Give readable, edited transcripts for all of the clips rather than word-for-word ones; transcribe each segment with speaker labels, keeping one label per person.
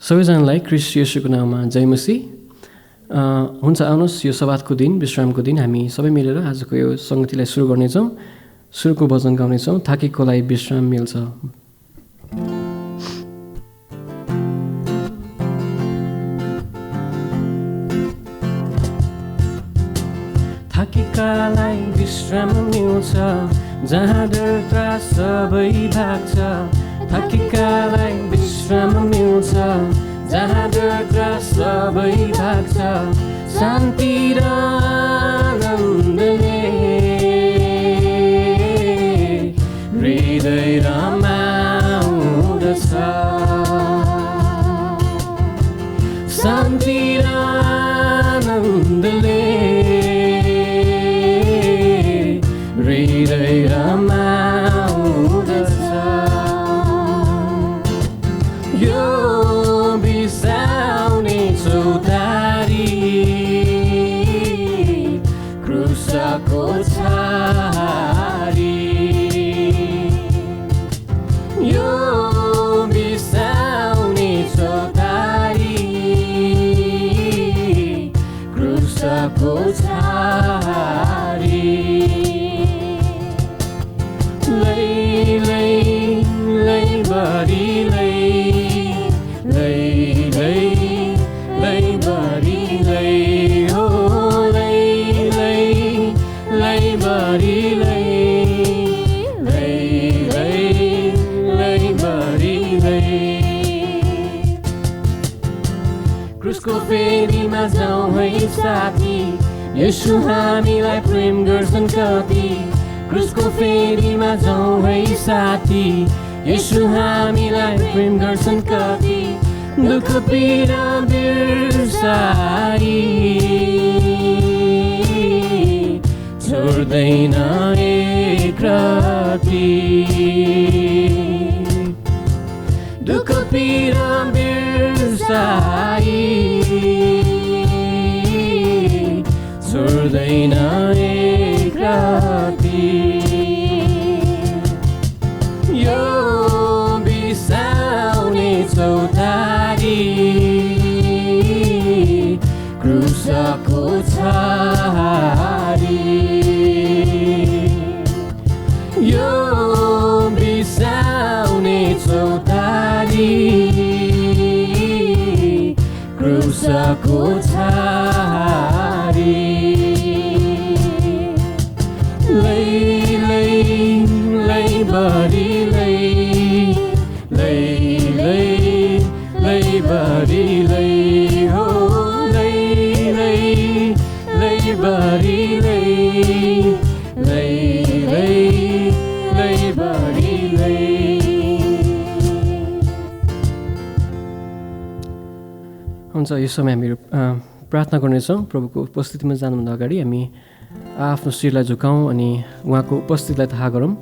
Speaker 1: सबैजनालाई ख्रीष्ट येशूको नाममा जय मसीह। हुन्छ, आउनुहोस् यो सब्बातको दिन, विश्रामको दिन हामी सबै मिलेर आजको यो सङ्गतिलाई सुरु गर्नेछौँ। सुरुको भजन गाउनेछौँ, थाकेकोलाई विश्राम मिल्छ। थाकेकालाई विश्राम मिल्छ, जहाँ डर त्रास सबै भाग्छ। थाकेकालाई विश्राम मिल्छ, जहाँ डर त्रास सबै भाग्छ। शान्ति र आनन्दले हृदय रमाउँदछ। शान्ति र आनन्दले हृदय रमाउँदछ। यो बिसाउने चौतारी क्रुसको छारी। यो बिसाउने चौतारी क्रुसको छारी। क्रुसको फेरीमा जाउँ है साथी, येशू हामीलाई प्रेम गर्छन् कति। क्रुसको फेरीमा जाउँ है साथी, येशू हामीलाई प्रेम गर्छन् कति। दुःख पीडा बिर्साई छोड्दैन एक राति। दुःख पीडा बिर्साई छोड्दैन एक राति। यो बिसाउने चौतारी क्रुसको छारी। यो बिसाउने चौतारी क्रुसको छारी। बढी बढी हो बढी बढी। हुन्छ, यो समय हामीहरू प्रार्थना गर्नेछौँ। प्रभुको उपस्थितिमा जानुभन्दा अगाडि हामी आफ्नो शिरलाई झुकाउँ अनि उहाँको उपस्थितिलाई थाहा गरौँ।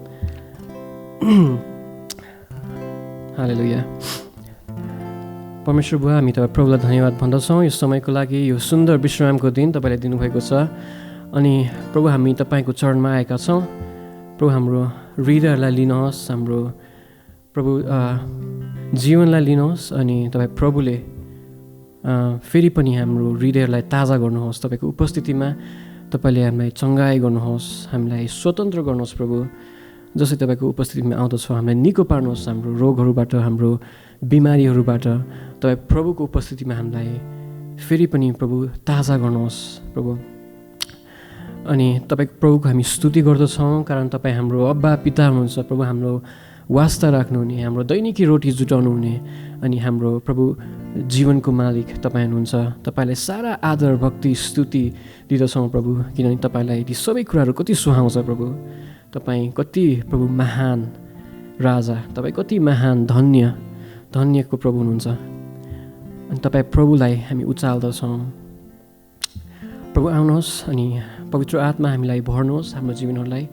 Speaker 1: हालेलुया। परमेश्वर बुवा, हामी तपाईँ प्रभुलाई धन्यवाद भन्दछौँ यो समयको लागि, यो सुन्दर विश्रामको दिन तपाईँले दिनुभएको छ। अनि प्रभु, हामी तपाईँको चरणमा आएका छौँ। प्रभु, हाम्रो हृदयलाई लिनुहोस्, हाम्रो प्रभु जीवनलाई लिनुहोस्। अनि तपाईँ प्रभुले फेरि पनि हाम्रो हृदयलाई ताजा गर्नुहोस्। तपाईँको उपस्थितिमा तपाईँले हामीलाई चङ्गाई गर्नुहोस्, हामीलाई स्वतन्त्र गर्नुहोस्। प्रभु, जसै तपाईँको उपस्थितिमा आउँदछौँ हामीलाई निको पार्नुहोस्, हाम्रो रोगहरूबाट, हाम्रो बिमारीहरूबाट। तपाईँ प्रभुको उपस्थितिमा हामीलाई फेरि पनि प्रभु ताजा गर्नुहोस्। प्रभु, अनि तपाईँ प्रभुको हामी स्तुति गर्दछौँ, कारण तपाईँ हाम्रो अब्बा पिता हुनुहुन्छ। प्रभु, हाम्रो वास्ता राख्नुहुने, हाम्रो दैनिकी रोटी जुटाउनु हुने, अनि हाम्रो प्रभु जीवनको मालिक तपाईँ हुनुहुन्छ। तपाईँलाई सारा आदर भक्ति स्तुति दिँदछौँ प्रभु, किनभने तपाईँलाई ती सबै कुराहरू कति सुहाउँछ। प्रभु, तपाईँ कति प्रभु महान राजा, तपाईँ कति महान धन्यको प्रभु हुनुहुन्छ। अनि तपाईँ प्रभुलाई हामी उचाल्दछौँ। प्रभु, आउनुहोस् अनि पवित्र आत्मा हामीलाई भर्नुहोस्, हाम्रो जीवनहरूलाई।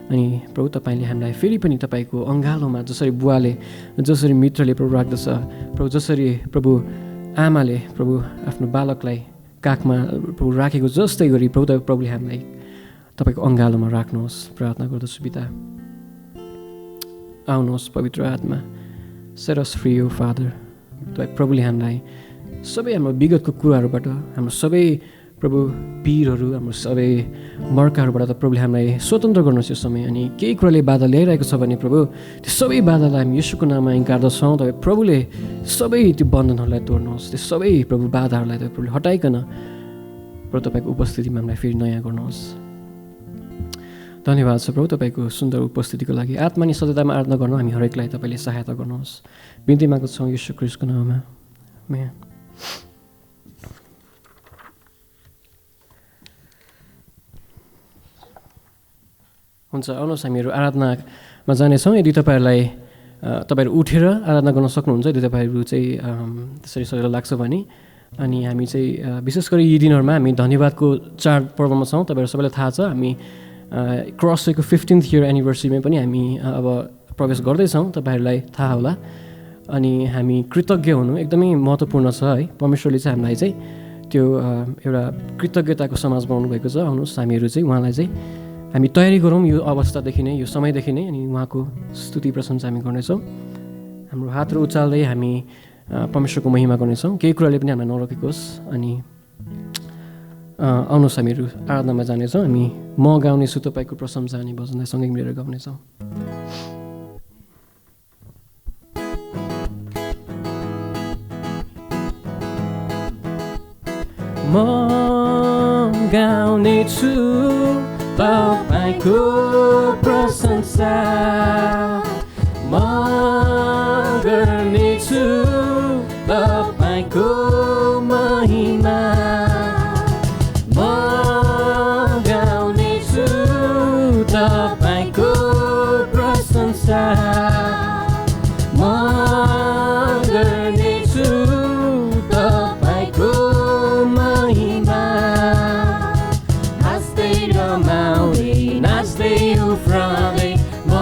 Speaker 1: अनि प्रभु, तपाईँले हामीलाई फेरि पनि तपाईँको अँगालोमा, जसरी बुवाले, जसरी मित्रले प्रभु राख्दछ, प्रभु जसरी प्रभु आमाले प्रभु आफ्नो बालकलाई काखमा प्रभु राखेको जस्तै गरी प्रभुले हामीलाई तपाईँको अँगालोमा राख्नुहोस्। प्रार्थना गर्दछु पिता, आउनुहोस् पवित्र आत्मा। Set us free, O Father. तपाईँ प्रभुले हामीलाई सबै हाम्रो विगतको कुराहरूबाट हाम्रो सबै प्रभु पीरहरू हाम्रो सबै मर्काहरूबाट त प्रभुले हामीलाई स्वतन्त्र गर्नुहोस् यो समय। अनि केही कुराले बाधा ल्याइरहेको छ भने प्रभु त्यो सबै बाधालाई हामी येशूको नाममा इन्कारदछौँ। तपाईँ प्रभुले सबै त्यो बन्धनहरूलाई तोड्नुहोस्, त्यो सबै प्रभु बाधाहरूलाई तपाईँ प्रभुले हटाइकन प्रभु तपाईँको उपस्थितिमा हामीलाई फेरि नयाँ गर्नुहोस्। धन्यवाद छ प्रभु तपाईँको सुन्दर उपस्थितिको लागि। आत्मा अनि सत्यतामा आराधना गर्नु हामी हरेकलाई तपाईँले सहायता गर्नुहोस्। बिन्ती माग्दछौँ छौँ येशू ख्रीष्टको नाममा, आमेन। हुन्छ, आउनुहोस् हामीहरू आराधनामा जानेछौँ। यदि तपाईँहरू उठेर आराधना गर्न सक्नुहुन्छ, यदि तपाईँहरू चाहिँ त्यसरी सजिलो लाग्छ भने। अनि हामी चाहिँ विशेष गरी यी दिनहरूमा हामी धन्यवादको चाड पर्वमा छौँ। तपाईँहरू सबैलाई थाहा छ, हामी क्रस डेको 15th इयर एनिभर्सरीमा पनि हामी अब प्रवेश गर्दैछौँ, तपाईँहरूलाई थाहा होला। अनि हामी कृतज्ञ हुनु एकदमै महत्त्वपूर्ण छ है। परमेश्वरले चाहिँ हामीलाई चाहिँ त्यो एउटा कृतज्ञताको समाज बनाउनु भएको छ। आउनुहोस् हामीहरू चाहिँ उहाँलाई चाहिँ हामी तयारी गरौँ यो अवस्थादेखि नै, यो समयदेखि नै, अनि उहाँको स्तुति प्रशंसा हामी गर्नेछौँ। हाम्रो हातहरू उचाल्दै हामी परमेश्वरको महिमा गर्नेछौँ। केही कुराले पनि हामीलाई नरोकेकोस्। अनि आउनुहोस् हामीहरू आराधनामा जानेछौँ। हामी म गाउनेछु तपाईँको प्रशंसा अनि भजनलाई सँगै मिलेर गाउनेछौँ। म गाउनेछु तपाईँको प्रशंसा, म गर्नेछु तपाईँको महिमा, म गाउनेछु तपाईँको प्रशंसा, म गर्नेछु तपाईँको महिमा। हाँस्दै रमाउँदै नाच्दै उफ्रँदै म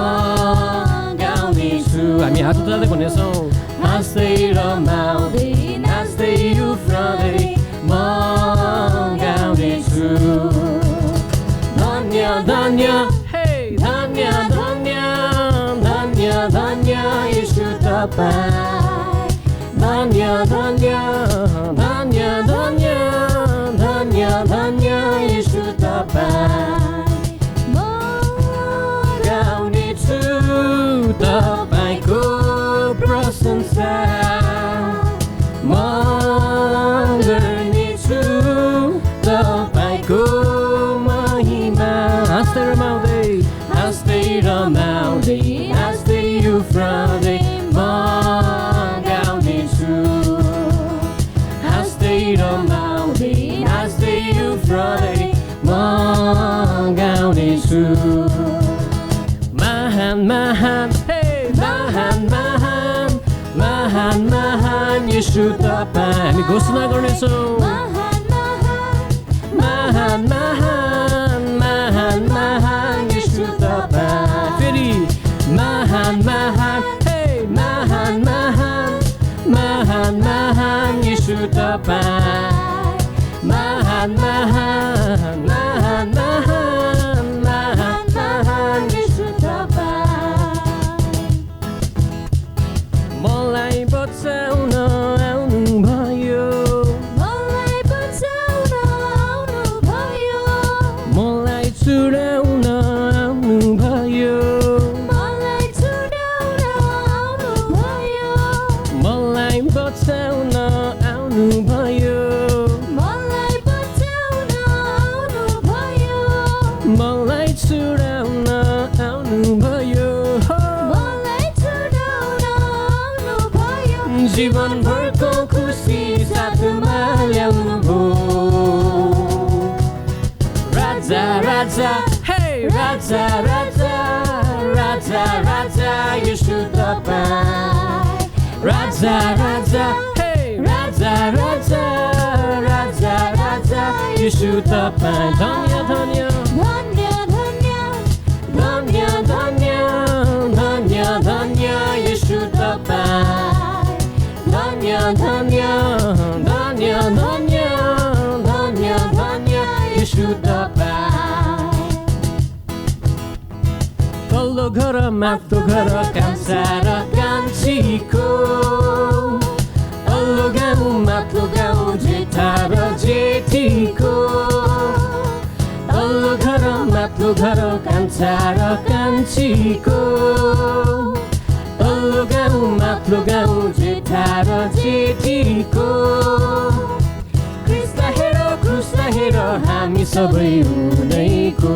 Speaker 1: गाउनेछु। हामी हात उठाउँदै भन्नेछौँ, हाँस्दै रमाउँदै नाच्दै उफ्रँदै म गाउनेछु। धन्य धन्य हे धन्य धन्य धन्य धन्य येशू तपाईँ, धन्य धन्य धन्य धन्य धन्य धन्य येशू तपाईँ। म गाउनेछु तपाईँको प्रशंसा, म गर्नेछु तपाईँको महिमा। हाँस्दै रमाउँदै नाच्दै उफ्रँदै म गाउनेछु। हाँस्दै रमाउँदै नाच्दै उफ्रँदै म गाउनेछु। महान महान हे महान महान महान महान येशू तपाईँ। हामी घोषणा गर्नेछौँ, महान महान महान महान येशू तपाईँ। फेरि महान महान हे महान महान महान महान येशू तपाईँ, महान महान महान महान महान महान येशू तपाईँ। मलाई बचाउन आउनुभयो, मलाई बचाउन आउनुभयो, मलाई छुडाउन आउनुभयो, मलाई छुडाउन आउनुभयो, मलाई बचाउन आउनुभयो, मलाई बचाउन आउनुभयो, मलाई छुडाउन आउनुभयो, मलाई छुडाउन आउनुभयो। जीवनभरको खुसी साथमा ल्याउनुभयो। राजा राजा हे राजा राजा राजा राजा येशू तपाईँ, राजा राजा हे राजा राजा राजा राजा येशू तपाईँ। धन्य धन्य धन्य धन्य धन्य धन्य धन्य येशू तपाईँ, धन्य धन्य धन्य धन्य धन्य धन्य येशू तपाईँ। तल्लो घर माथिल्लो घर कान्छा र कान्छीको घर कान्छा र कान्छीको तल्लो गाउँ माथिल्लो गाउँ जेठा र जेठीको क्रिस्लाई हेर हामी सबै उनैको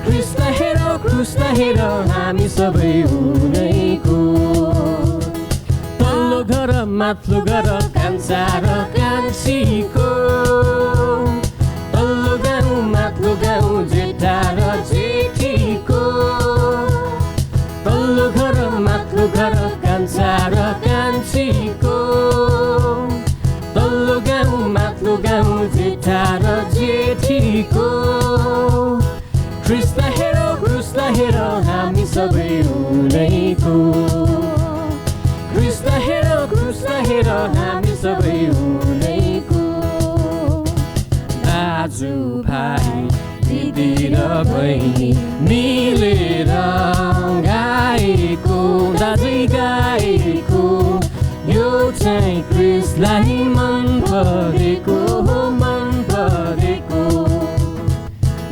Speaker 1: क्रिस्लाई हेर हामी सबै उनैको तल्लो घर माथिल्लो घर कान्छा र कान्छीको तल्लो गाउँ माथिल्लो गाउँ जेठा र जेठीको तल्लो घर माथिल्लो घर कान्छा र कान्छीको तल्लो गाउँ माथिल्लो गाउँ जेठा र जेठीको क्रिस्लाई हेर हामी सबै उनैको क्रिस्लाई हेर हामी सबै उनैको दाजु भाइ दिदी र बहिनी मिलेर गाएको दाजै गाएको यो चाहिँ क्रिस्लाई मन परेको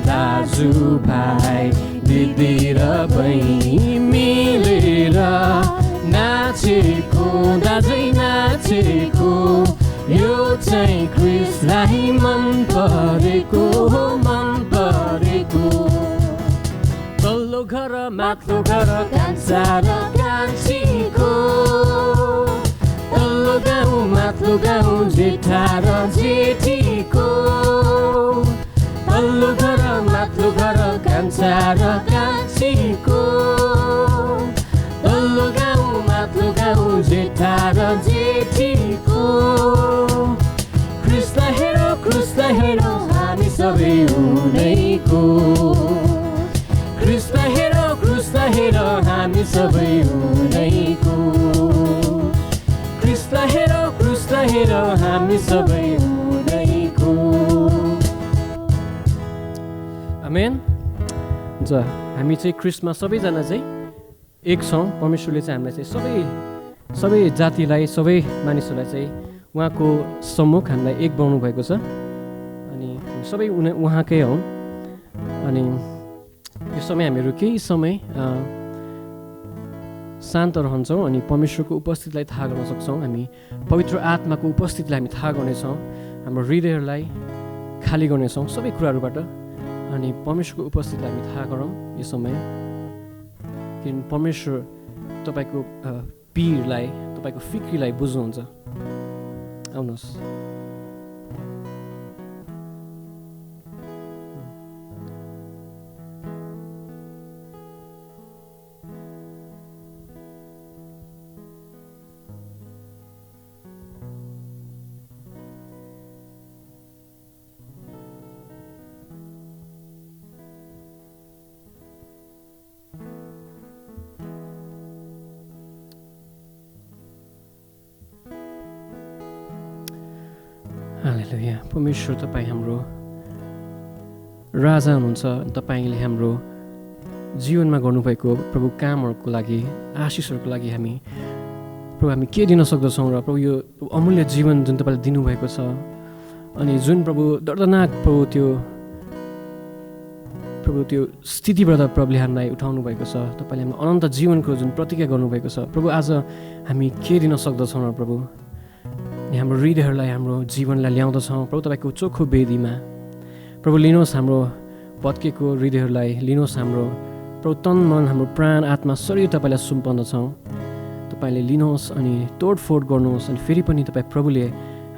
Speaker 1: दाजु भाइ दिदी र बहिनी मिलेर नाचेको दाजै नाचेको यो चाहिँ क्रिस्लाई मन परेको तल्लो घर माथिल्लो घर कान्छा र कान्छीको तल्लो गाउँ माथिल्लो गाउँ जेठा र जेठीको तल्लो घर माथिल्लो घर कान्छा र कान्छीको तल्लो गाउँ माथिल्लो गाउँ जेठा र जेठीको क्रिस्लाई हेर हामी सबै उनैको क्रिस्लाई हेर हामी सबै उनैको क्रिस्लाई हेर हामी सबै उनैको आमेन। हुन्छ हामी चाहिँ क्रिस्टमा सबैजना चाहिँ एक छौँ। परमेश्वरले चाहिँ हामीलाई चाहिँ सबै जातिलाई सबै मानिसहरूलाई चाहिँ उहाँको सम्मुख हामीलाई एक बनाउनु भएको छ अनि हामी सबै उहाँकै हौँ। अनि यो समय हामीहरू केही समय शान्त रहन्छौँ अनि परमेश्वरको उपस्थितिलाई थाहा गर्न सक्छौँ। हामी पवित्र आत्माको उपस्थितिलाई हामी थाहा गर्नेछौँ, हाम्रो हृदयहरूलाई खाली गर्नेछौँ सबै कुराहरूबाट अनि परमेश्वरको उपस्थितिलाई हामी थाहा गरौँ यो समय। किन परमेश्वर तपाईँको पीरलाई तपाईँको फिक्रीलाई बुझ्नुहुन्छ। आउनुहोस्। हालेलुया। परमेश्वर तपाईँ हाम्रो राजा हुनुहुन्छ। तपाईँले हाम्रो जीवनमा गर्नुभएको प्रभु कामहरूको लागि आशिषहरूको लागि हामी के दिन सक्दछौँ र प्रभु यो अमूल्य जीवन जुन तपाईँले दिनुभएको छ अनि जुन प्रभु दर्दनाक प्रभु त्यो स्थितिबाट प्रभुले हामीलाई उठाउनु भएको छ। तपाईँले हाम्रो अनन्त जीवनको जुन प्रतिज्ञा गर्नुभएको छ प्रभु आज हामी के दिन सक्दछौँ र प्रभु हाम्रो हृदयहरूलाई हाम्रो जीवनलाई ल्याउँदछौँ प्रभु तपाईँको चोखो वेदीमा। प्रभु लिनुहोस् हाम्रो भत्केको हृदयहरूलाई, लिनुहोस् हाम्रो प्रभु तन मन हाम्रो प्राण आत्मा शरीर तपाईँलाई सुम्पन्दछौँ। तपाईँले लिनुहोस् अनि तोडफोड गर्नुहोस् अनि फेरि पनि तपाईँ प्रभुले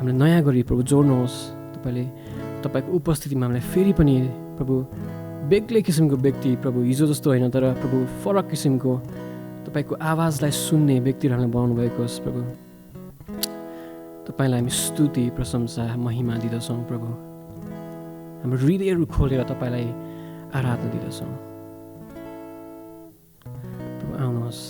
Speaker 1: हामीलाई नयाँ गरी प्रभु जोड्नुहोस्। तपाईँको उपस्थितिमा हामीलाई फेरि पनि प्रभु बेग्लै किसिमको व्यक्ति प्रभु हिजो जस्तो होइन तर प्रभु फरक किसिमको तपाईँको आवाजलाई सुन्ने व्यक्तिहरू हामीलाई बनाउनु भएको होस्। प्रभु तपाईँलाई हामी स्तुति प्रशंसा महिमा दिँदछौँ। प्रभु हाम्रो हृदयहरू खोलेर तपाईँलाई आराधना दिँदछौँ। प्रभु आउनुहोस्।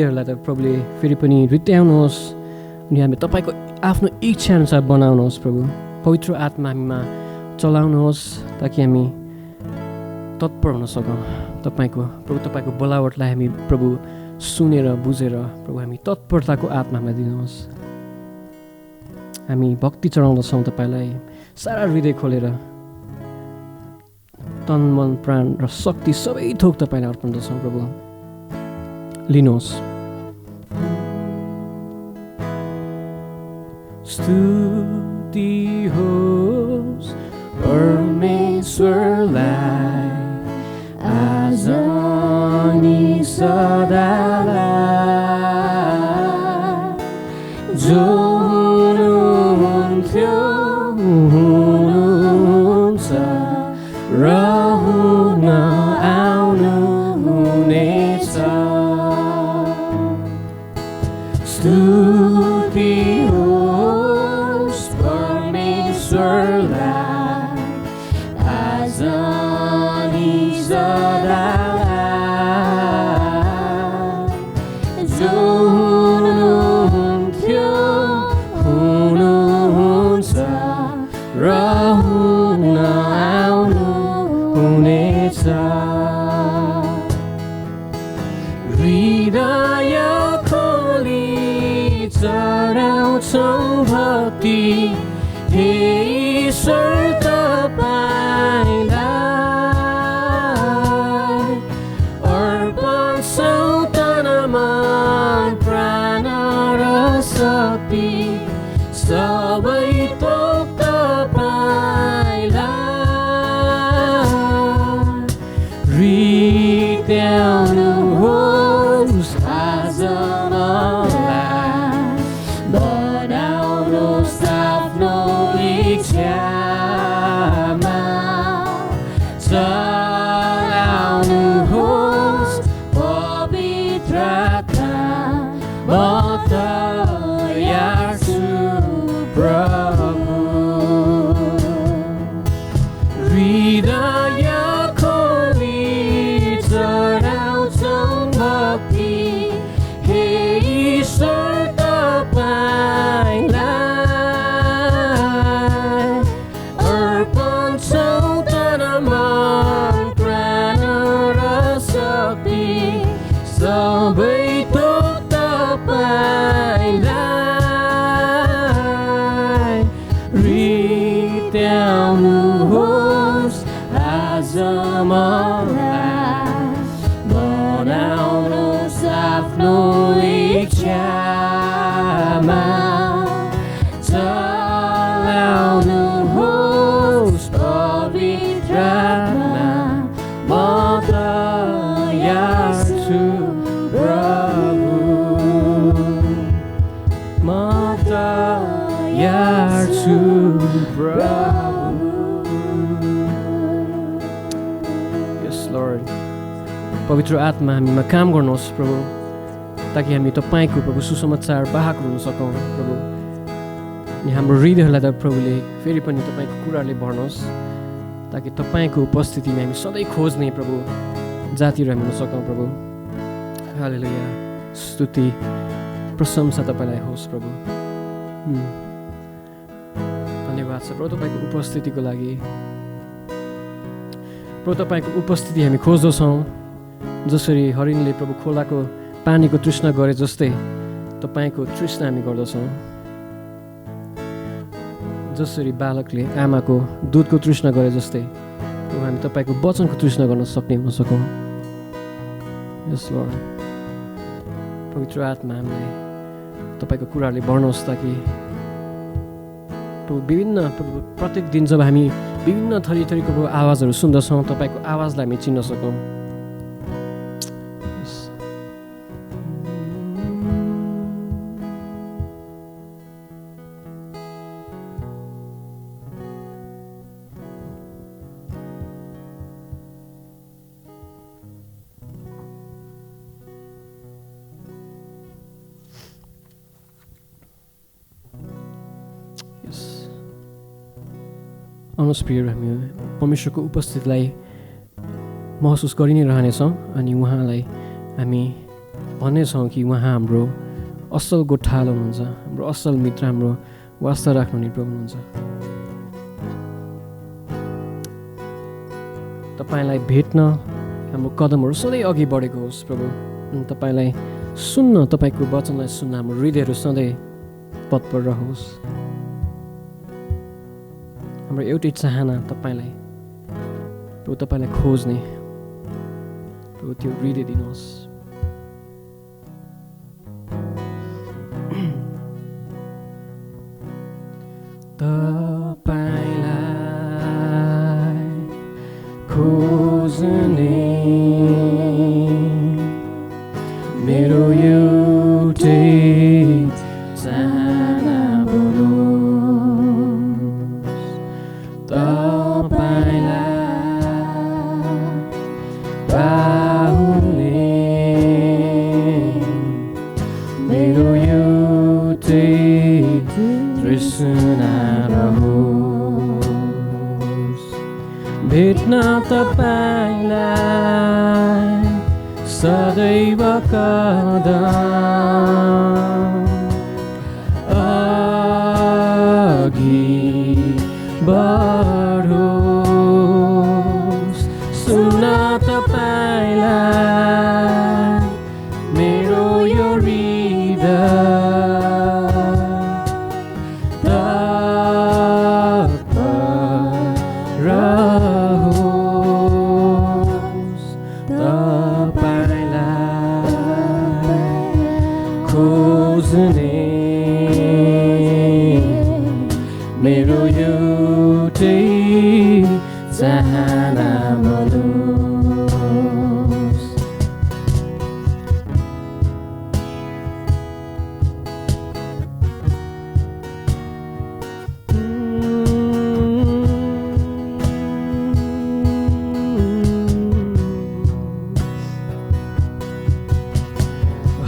Speaker 1: हृदयहरूलाई त प्रभुले फेरि पनि रित्याउनुहोस् अनि हामी तपाईँको आफ्नो इच्छाअनुसार बनाउनुहोस् प्रभु। पवित्र आत्मा हामीमा चलाउनुहोस् ताकि हामी तत्पर हुन सकौँ तपाईँको प्रभु। तपाईँको बोलावटलाई हामी प्रभु सुनेर बुझेर प्रभु हामी तत्परताको आत्मा हामीलाई दिनुहोस्। हामी भक्ति चढाउँदछौँ तपाईँलाई सारा हृदय खोलेर, तन मन प्राण र शक्ति सबै थोक तपाईँलाई अर्पण गर्छौँ प्रभु। लिनुहोस्। स्तुति होस् परमेश्वरलाई आज नि सदालाई, जो हुनुहुन्थ्यो हुनुहुन्छ र हुन आउनु हुनेछ। स्तुति होस् परमेश्वरलाई आज नि सदालाई, जो हुनुहुन्थ्यो हुनुहुन्छ र हुन आउनु हुनेछ। हृदय खोली चढाउँछौँ भक्ति हे ईश्वर तपाईँलाई, अर्पण तन मन प्राण र शक्ति सबै थोक तपाईँलाई। रित्याउनुहोस् आज मलाई, बनाउनुहोस् आफ्नो इच्छामा, चलाउनुहोस् पवित्र आत्मा, म तयार छु प्रभु। हृदय खोली चढाउँछौँ भक्ति हे ईश्वर तपाईँलाई, अर्पण तन मन प्राण र शक्ति सबै थोक तपाईँलाई। रित्याउनुहोस् आज मलाई, बनाउनुहोस् आफ्नो इच्छामा, चलाउनुहोस् पवित्र आत्मा, म तयार छु प्रभु, म तयार छु प्रभु। यस लर्ड, पवित्र आत्मा हामीमा काम गर्नुहोस् प्रभु, ताकि हामी तपाईँको प्रभु सुसमाचार वाहक हुन सकौँ प्रभु। अनि हाम्रो हृदयहरूलाई त प्रभुले फेरि पनि तपाईँको कुराले भर्नुहोस्, ताकि तपाईँको उपस्थितिमा हामी सधैँ खोज्ने प्रभु जातिहरू हामी हुन सकौँ प्रभु। हालेलुया, स्तुति प्रशंसा तपाईँलाई होस् प्रभु। धन्यवाद छ प्रभु तपाईँको उपस्थितिको लागि। प्रभु तपाईँको उपस्थिति हामी खोज्दछौँ, जसरी हरिणले प्रभु खोलाको पानीको तृष्णा गरे जस्तै तपाईँको तृष्णा हामी गर्दछौँ। जसरी बालकले आमाको दुधको तृष्णा गरे जस्तै प्रभु हामी तपाईँको वचनको तृष्णा गर्न सक्ने हुन सकौँ। यस लर्ड, पवित्र आत्मा हामीलाई तपाईँको कुराहरूले भर्नुहोस्, ताकि प्रभु विभिन्न प्रभु प्रत्येक दिन जब हामी विभिन्न थरी थरीको प्रभु आवाजहरू सुन्दछौँ, तपाईँको आवाजलाई हामी चिन्न सकौँ। आउनुहोस् प्रिय, हामी परमेश्वरको उपस्थितिलाई महसुस गरि नै रहनेछौँ अनि उहाँलाई हामी भन्नेछौँ कि उहाँ हाम्रो असल गोठालो हुनुहुन्छ, हाम्रो असल मित्र, हाम्रो वास्ता राख्नु नि प्रभु हुनुहुन्छ। तपाईँलाई भेट्न हाम्रो कदमहरू सधैँ अघि बढेको होस् प्रभु। अनि तपाईँलाई सुन्न, तपाईँको वचनलाई सुन्न हाम्रो हृदयहरू सधैँ तत्पर रहोस्। हाम्रो एउटै चाहना तपाईँलाई प्रभु, तपाईँलाई खोज्ने प्रभु, त्यो हृदय दिनुहोस्। तपाईँलाई खोज्ने मेरो एउटै चाहना बनोस्। तपाईँलाई पाउने मेरो एउटै तृष्णा रहोस्। भेट्न तपाईँलाई सदैव कदम अघि बढोस्। सुन्न तपाईँलाई मेरो यो हृदय तत्पर रहोस्। तपाईँलाई खोज्ने मेरो एउटै चाहना बनोस्।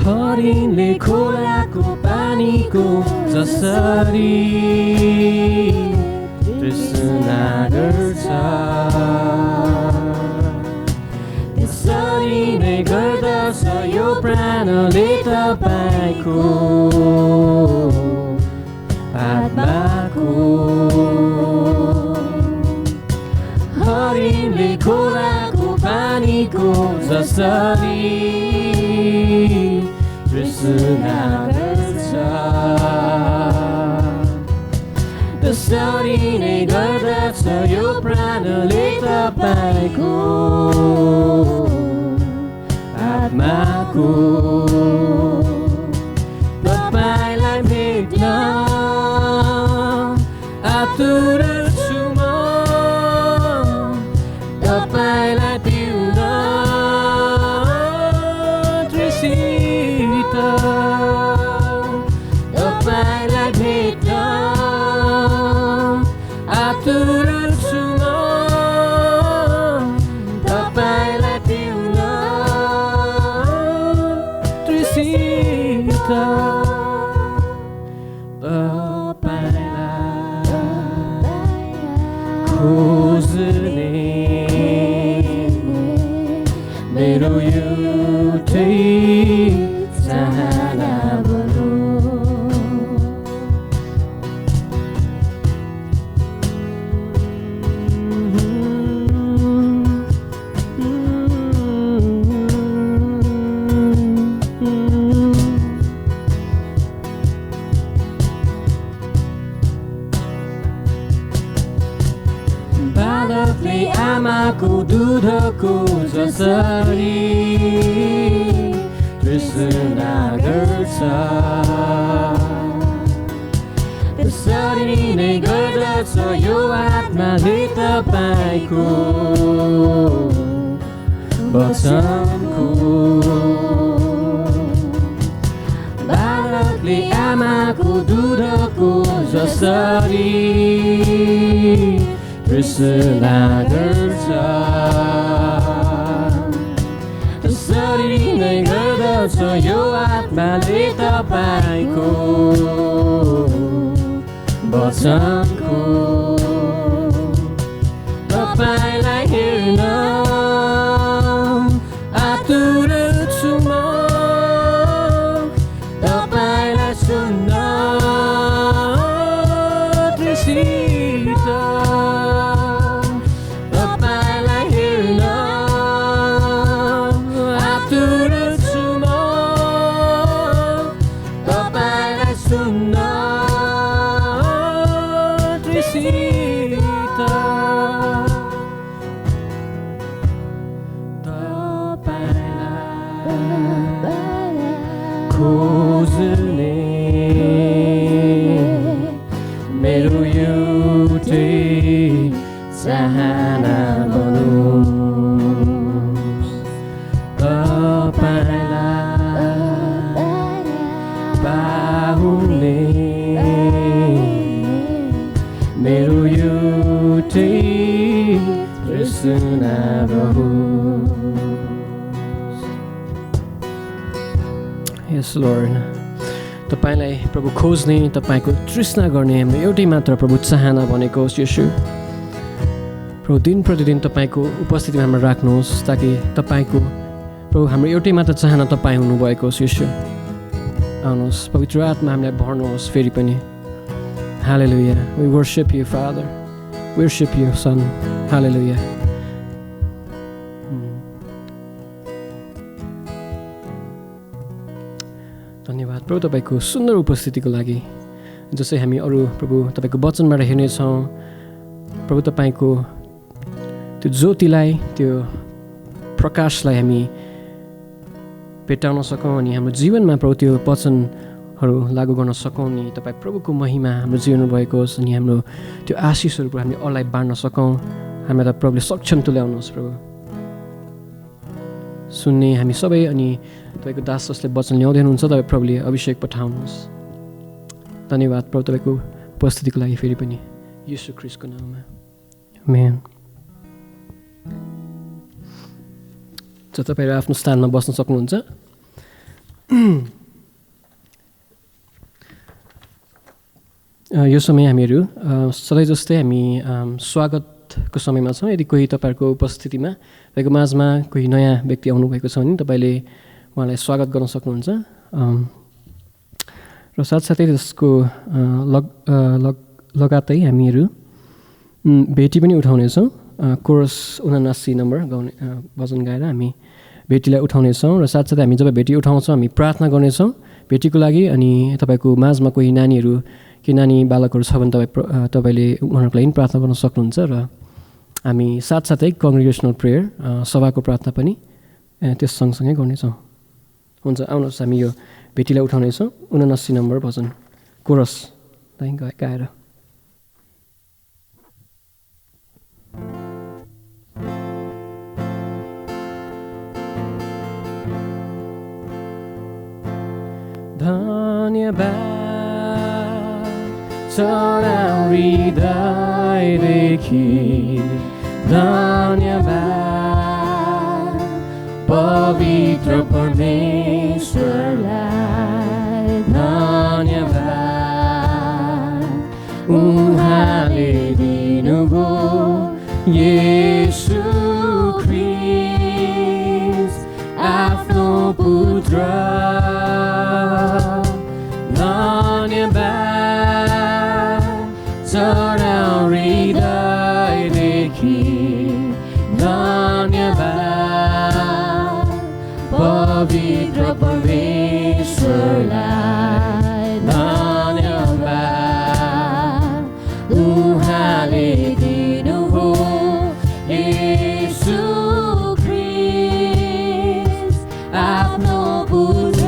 Speaker 1: हरिणले खोलाको पानीको जसरी तृष्णा गर्छ, त्यसरी नै गर्दछ यो प्राणले तपाईँको आत्माको। हरिणले खोलाको पानीको जसरी तृष्णा गर्छ, त्यसरी नै गर्दछ यो प्राणले तपाईँको आत्माको। तपाईँलाई भेट्न आतुर छु म, तपाईँलाई पिउन तृषित, तपाईँलाई भेट्न आतुर छु म, तपाईँलाई पिउन तृषित। तपाईँलाई खोज्ने मेरो एउटै चाहना बालकले आमाको दुधको जसरी तृष्णा गर्छ, त्यसरी नै गर्दछ यो आत्माले तपाईँको वचनको। बालकले आमाको दुधको जसरी तृष्णा गर्छ, त्यसरी नै गर्दछ यो आत्माले तपाईँको वचनको। तपाईँलाई हेर्न आतुर छु म, सुनावहोस्। यस लर्ड, तपाईलाई प्रभु खोज्ने, तपाईको तृष्णा गर्ने हाम्रो एउटै मात्र प्रभु चाहना भनेको होस् यसु। प्रभु दिन प्रतिदिन तपाईको उपस्थितिमा हाम्रो राख्नुहोस्, ताकि तपाईको प्रभु हाम्रो एउटै मात्र चाहना तपाईँ हुनुभएको होस् यसु। आउनुहोस् पवित्र आत्मा हामीलाई भर्नुहोस् फेरि पनि। Hallelujah, we worship you father, worship you son. Hallelujah. धन्यवाद प्रभु तपाईँको सुन्दर उपस्थितिको लागि, जसै हामी अरू प्रभु तपाईँको वचनबाट हेर्नेछौँ। प्रभु तपाईँको त्यो ज्योतिलाई, त्यो प्रकाशलाई हामी भेटाउन सकौँ अनि हाम्रो जीवनमा प्रभु त्यो वचनहरू लागू गर्न सकौँ नि। तपाईँ प्रभुको महिमा हाम्रो जीवनमा भएको होस् अनि हाम्रो त्यो आशिषहरू हामी अरूलाई बाँड्न सकौँ। हामीलाई प्रभुले सक्षम तुल्याउनुहोस् प्रभु सुन्ने हामी सबै। अनि तपाईँको दास जसले वचन ल्याउँदै हुनुहुन्छ, तपाईँ प्रभुले अभिषेक पठाउनुहोस्। धन्यवाद प्रभु तपाईँको उपस्थितिको लागि फेरि पनि येशू ख्रीष्टको नाममा, आमेन। तपाईँहरू आफ्नो स्थानमा बस्न सक्नुहुन्छ। यो समय हामीहरू सधैँ जस्तै हामी स्वागतको समयमा छौँ। यदि कोही तपाईँहरूको उपस्थितिमा, तपाईँको माझमा कोही नयाँ व्यक्ति आउनुभएको छ भने तपाईँले उहाँलाई स्वागत गर्न सक्नुहुन्छ। र साथसाथै त्यसको लगातै हामीहरू भेटी पनि उठाउनेछौँ। कोरस 79 नम्बर गाउने भजन गाएर हामी भेटीलाई उठाउनेछौँ। र साथसाथै हामी जब भेटी उठाउँछौँ हामी प्रार्थना गर्नेछौँ भेटीको लागि। अनि तपाईँको माझमा कोही नानीहरू के नानी बालकहरू छ भने तपाईँले उहाँहरूको लागि प्रार्थना गर्न सक्नुहुन्छ। र हामी साथसाथै कङ्ग्रिगेसनल प्रेयर सभाको प्रार्थना पनि त्यस सँगसँगै गर्नेछौँ। हुन्छ, आउनुहोस् हामी यो भेटीलाई उठाउनेछौँ। 79 नम्बर भजन कोरस गाएर। धन्यवाद चढाऊ हृदयदेखि, धन्यवाद पवित्र परमेश्वरलाई, धन्यवाद उहाँले दिनुभयो येशू ख्रीष्ट आफ्नो पुत्र। चढाऊ हृदयदेखि, धन्यवाद पवित्र परमेश्वरलाई, धन्यवाद उहाँले दिनुभयो येशू ख्रीष्ट आफ्नो पुत्र।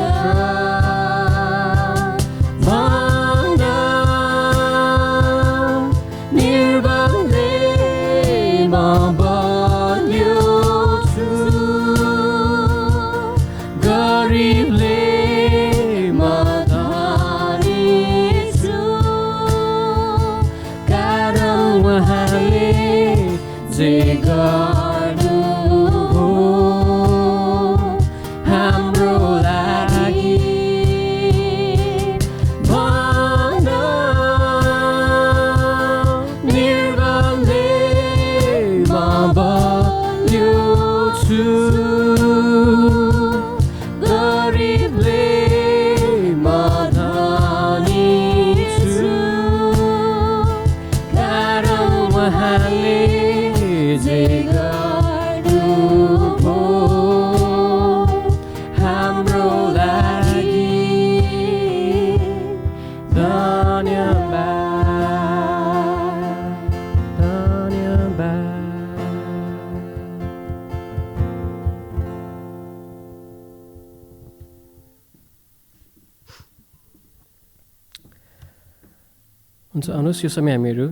Speaker 1: हुन्छ, आउनुहोस् यो समय हामीहरू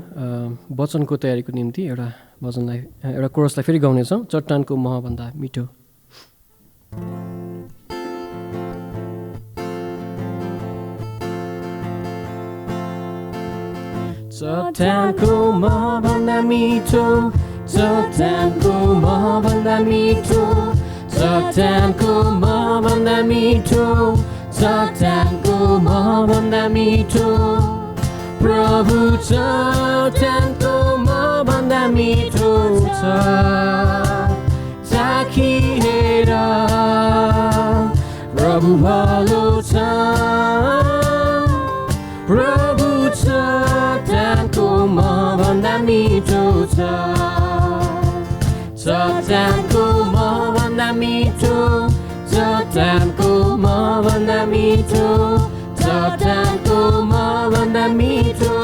Speaker 1: वचनको तयारीको निम्ति एउटा भजनलाई, एउटा कोरसलाई फेरि गाउनेछौँ। चट्टानको महभन्दा मिठो। चट्टानको महभन्दा मिठो चट्टानको महभन्दा मिठो, चट्टानको महभन्दा मिठो, चट्टानको महभन्दा मिठो, प्रभु चट्टानको महभन्दा मिठो छ। चाखी हेर प्रभु भलो छ, प्रभु चट्टानको महभन्दा मिठो छ। चट्टानको महभन्दा मिठो, चट्टानको महभन्दा मिठो, चट्टानको महभन्दा मिठो,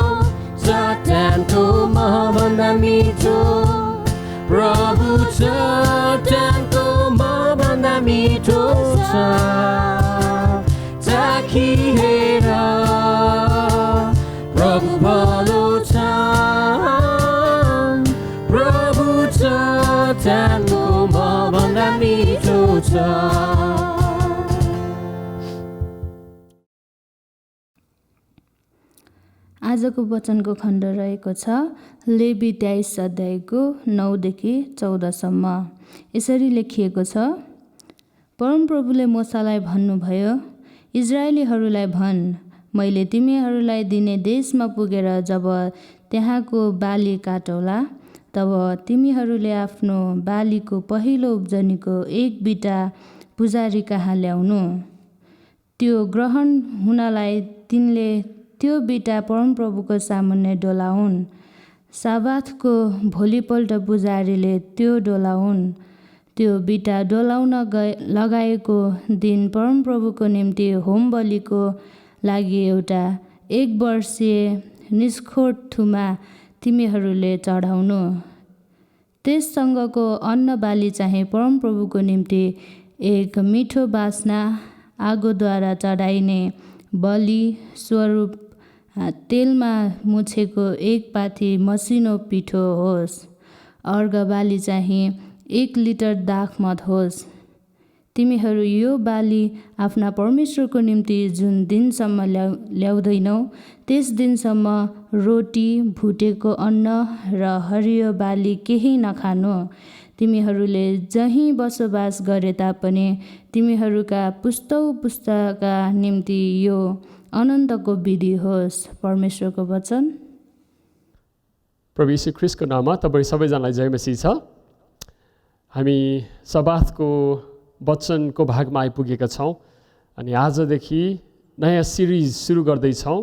Speaker 1: चट्टानको महभन्दा मिठो, प्रभु चट्टानको महभन्दा मिठो छ। चाखी हेर प्रभु भलो छ, प्रभु चट्टानको महभन्दा मिठो छ।
Speaker 2: आजको वचनको खण्ड रहेको छ लेवी 23 अध्यायको 9 देखि 14 सम्म। यसरी लेखिएको छ, परमप्रभुले मूसालाई भन्नुभयो, इजरायलीहरूलाई भन्, मैले तिमीहरूलाई दिने देशमा पुगेर जब त्यहाँको बाली काटौला, तब तिमीहरूले आफ्नो बालीको पहिलो उब्जनीको एक बिटा पुजारी कहाँ ल्याउनु। त्यो ग्रहण हुनलाई तिनले त्यो बिटा परमप्रभुको सामुन्ने डोलाउन्। साबाथको भोलिपल्ट पुजारीले त्यो डोलाउन्। त्यो बिटा डोलाउन लगाएको दिन परमप्रभुको निम्ति होम बलिको लागि एउटा 1 वर्षीय निष्खोट थुमा तिमीहरूले चढाउनु। त्यससँगको अन्न बाली चाहिँ परमप्रभुको निम्ति एक मिठो बास्ना आगोद्वारा चढाइने बलि स्वरूप तेलमा मुछेको 1 पाथी मसिनो पिठो होस्। अर्घ बाली चाहिँ 1 लिटर दाखमत होस्। तिमीहरू यो बाली आफ्ना परमेश्वरको निम्ति जुन दिनसम्म ल्याउँदैनौ त्यस दिनसम्म रोटी, भुटेको अन्न र हरियो बाली केही नखानु। तिमीहरूले जहीँ बसोबास गरे तापनि तिमीहरूका पुस्तौ पुस्ताका निम्ति यो अनन्तको विधि होस्। परमेश्वरको वचन।
Speaker 3: प्रभु यीशु ख्रीष्टको नाममा तपाईँ सबैजनालाई जय मसीह छ। हामी सबाथको वचनको भागमा आइपुगेका छौँ अनि आजदेखि नयाँ सिरिज सुरु गर्दैछौँ।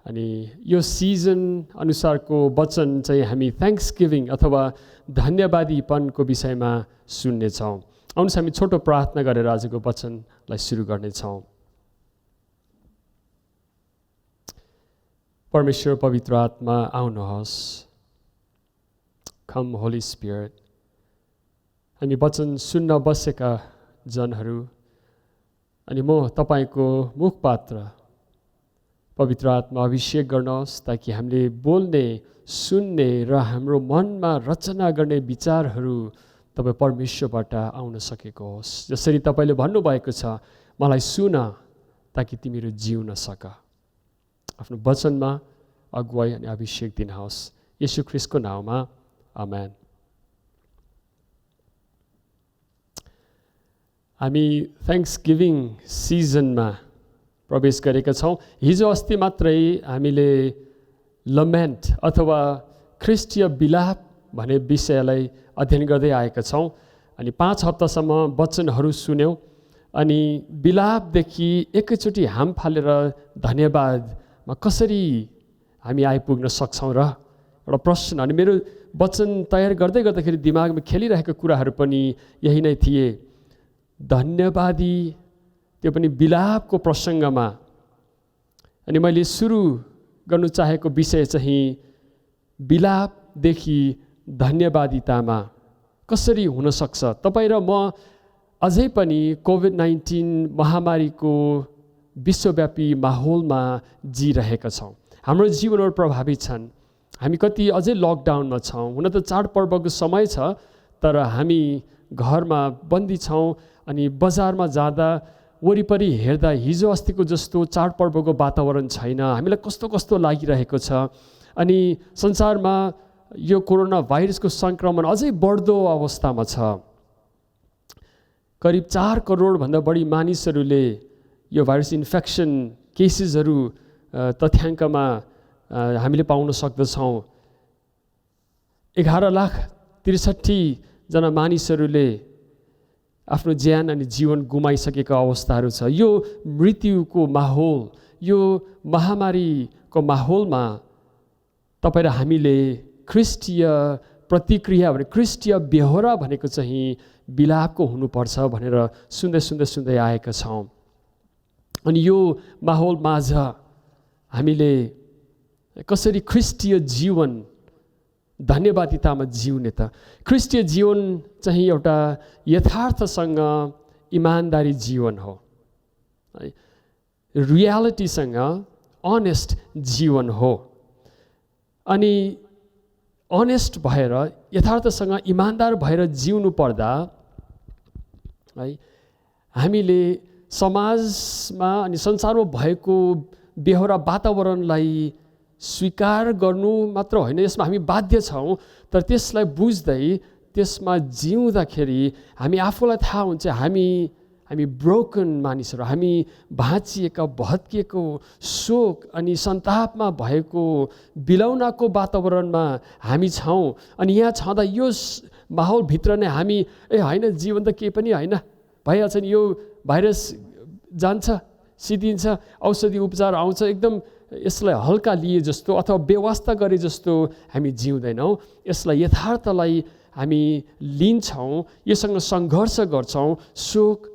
Speaker 3: अनि यो सिजन अनुसारको वचन चाहिँ हामी थ्याङ्क्स गिभिङ अथवा धन्यवादीपनको विषयमा सुन्नेछौँ। आउनुहोस् हामी छोटो प्रार्थना गरेर आजको वचनलाई सुरु गर्नेछौँ। परमेश्वर पवित्र आत्मा आउनुहोस्। कम होली स्पिरिट। हामी वचन सुन्न बसेका जनहरू अनि म तपाईँको मुखपात्र पवित्र आत्मा अभिषेक गर्नुहोस् ताकि हामीले बोल्ने, सुन्ने र हाम्रो मनमा रचना गर्ने विचारहरू तपाईँ परमेश्वरबाट आउन सकेको होस्। जसरी तपाईँले भन्नुभएको छ, मलाई सुन ताकि तिमीहरू जिउन सक। आफ्नो वचनमा अगुवाई अनि अभिषेक दिनुहोस्। येशू ख्रीष्टको नाममा आमेन। हामी थ्याङ्क्स गिभिङ सिजनमा प्रवेश गरेका छौँ। हिजो अस्ति मात्रै हामीले लमेन्ट अथवा ख्रिस्टीय विलाप भन्ने विषयलाई अध्ययन गर्दै आएका छौँ अनि 5 हप्तासम्म वचनहरू सुन्यौँ अनि विलापदेखि एकैचोटि हाम फालेर धन्यवादमा कसरी हामी आइपुग्न सक्छौँ र एउटा प्रश्न। अनि मेरो वचन तयार गर्दाखेरि दिमागमा खेलिरहेको कुराहरू पनि यही नै थिए। धन्यवादी, त्यो पनि विलापको प्रसङ्गमा। अनि मैले सुरु गर्नु चाहेको विषय चाहिँ विलापदेखि धन्यवादितामा कसरी हुनसक्छ। तपाईँ र म अझै पनि कोभिड-19 महामारीको विश्वव्यापी माहौलमा जिरहेका छौँ। हाम्रो जीवनहरू प्रभावित छन्। हामी कति अझै लकडाउनमा छौँ। हुन त चाडपर्वको समय छ तर हामी घरमा बन्दी छौँ अनि बजारमा जाँदा वरिपरि हेर्दा हिजो अस्तिको जस्तो चाडपर्वको वातावरण छैन। हामीलाई कस्तो कस्तो लागिरहेको छ। अनि संसारमा यो कोरोना भाइरसको सङ्क्रमण अझै बढ्दो अवस्थामा छ। करिब 4 करोडभन्दा बढी मानिसहरूले यो भाइरस इन्फेक्सन केसेसहरू तथ्याङ्कमा हामीले पाउन सक्दछौँ। 11,63,000 मानिसहरूले आफ्नो ज्यान अनि जीवन गुमाइसकेका अवस्थाहरू छ। यो मृत्युको माहौल, यो महामारीको माहौलमा तपाईँ र हामीले ख्रिस्टीय प्रतिक्रिया भने ख्रिस्टीय बेहोरा भनेको चाहिँ बिलापको हुनुपर्छ भनेर सुन्दै आएका छौँ। अनि यो माहौल माझ हामीले कसरी ख्रिस्टीय जीवन धन्यवादितामा जिउने त? ख्रिस्टीय जीवन चाहिँ एउटा यथार्थसँग इमान्दारी जीवन हो, रियालिटीसँग अनेस्ट जीवन हो। अनि अनेस्ट भएर यथार्थसँग इमान्दार भएर जिउनु पर्दा है हामीले समाजमा अनि संसारमा भएको बेहोरा वातावरणलाई स्वीकार गर्नु मात्र होइन, यसमा हामी बाध्य छौँ। तर त्यसलाई बुझ्दै त्यसमा जिउँदाखेरि हामी आफूलाई थाहा हुन्छ हामी ब्रोकन मानिसहरू, हामी भाँचिएका भत्किएको शोक अनि सन्तापमा भएको बिलौनाको वातावरणमा हामी छौँ। अनि यहाँ छँदा यो माहौलभित्र नै हामी होइन जीवन त केही पनि होइन, भइहाल्छ नि, यो भाइरस जान्छ सिद्धिन्छ, औषधि उपचार आउँछ, एकदम यसलाई हल्का लिए जस्तो अथवा बेवास्ता गरे जस्तो हामी जिउँदैनौँ। यसलाई यथार्थलाई हामी लिन्छौँ, योसँग सङ्घर्ष गर्छौँ। शोक,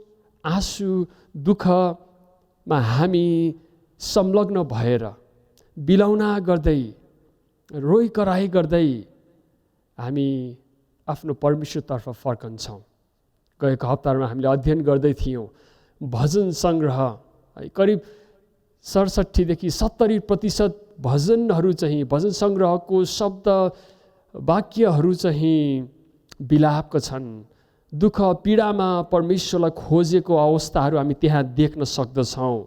Speaker 3: आँसु, दुःखमा हामी संलग्न भएर बिलौना गर्दै रोइ कराई गर्दै हामी आफ्नो परमेश्वरतर्फ फर्कन्छौँ। गएको हप्तामा हामीले अध्ययन गर्दै थियौँ भजन सङ्ग्रह, करिब 67देखि 70% भजनहरू चाहिँ भजन सङ्ग्रहको शब्द वाक्यहरू चाहिँ बिलापका छन्। दुःख पीडामा परमेश्वरलाई खोजेको अवस्थाहरू हामी त्यहाँ देख्न सक्दछौँ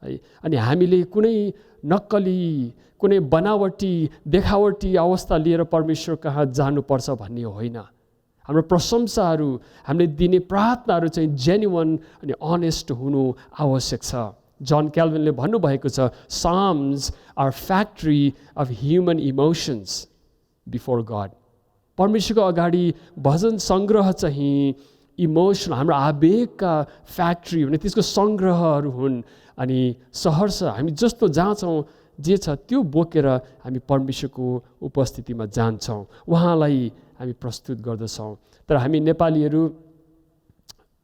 Speaker 3: है। अनि हामीले कुनै नक्कली, कुनै बनावटी, देखावटी अवस्था लिएर परमेश्वर कहाँ जानुपर्छ भन्ने होइन। हाम्रो प्रशंसाहरू, हामीले दिने प्रार्थनाहरू चाहिँ जेन्युन अनि अनेस्ट हुनु आवश्यक छ। जन क्याल्भिनले भन्नुभएको छ, psalms are factory of human emotions before God. परमेश्वरको अगाडि भजन सङ्ग्रह चाहिँ इमोसन, हाम्रो आवेगका फ्याक्ट्री हुने त्यसको सङ्ग्रहहरू हुन्। अनि सहर्ष हामी जस्तो जहाँ छौँ जे छ त्यो बोकेर हामी परमेश्वरको उपस्थितिमा जान्छौँ, उहाँलाई हामी प्रस्तुत गर्दछौँ। तर हामी नेपालीहरू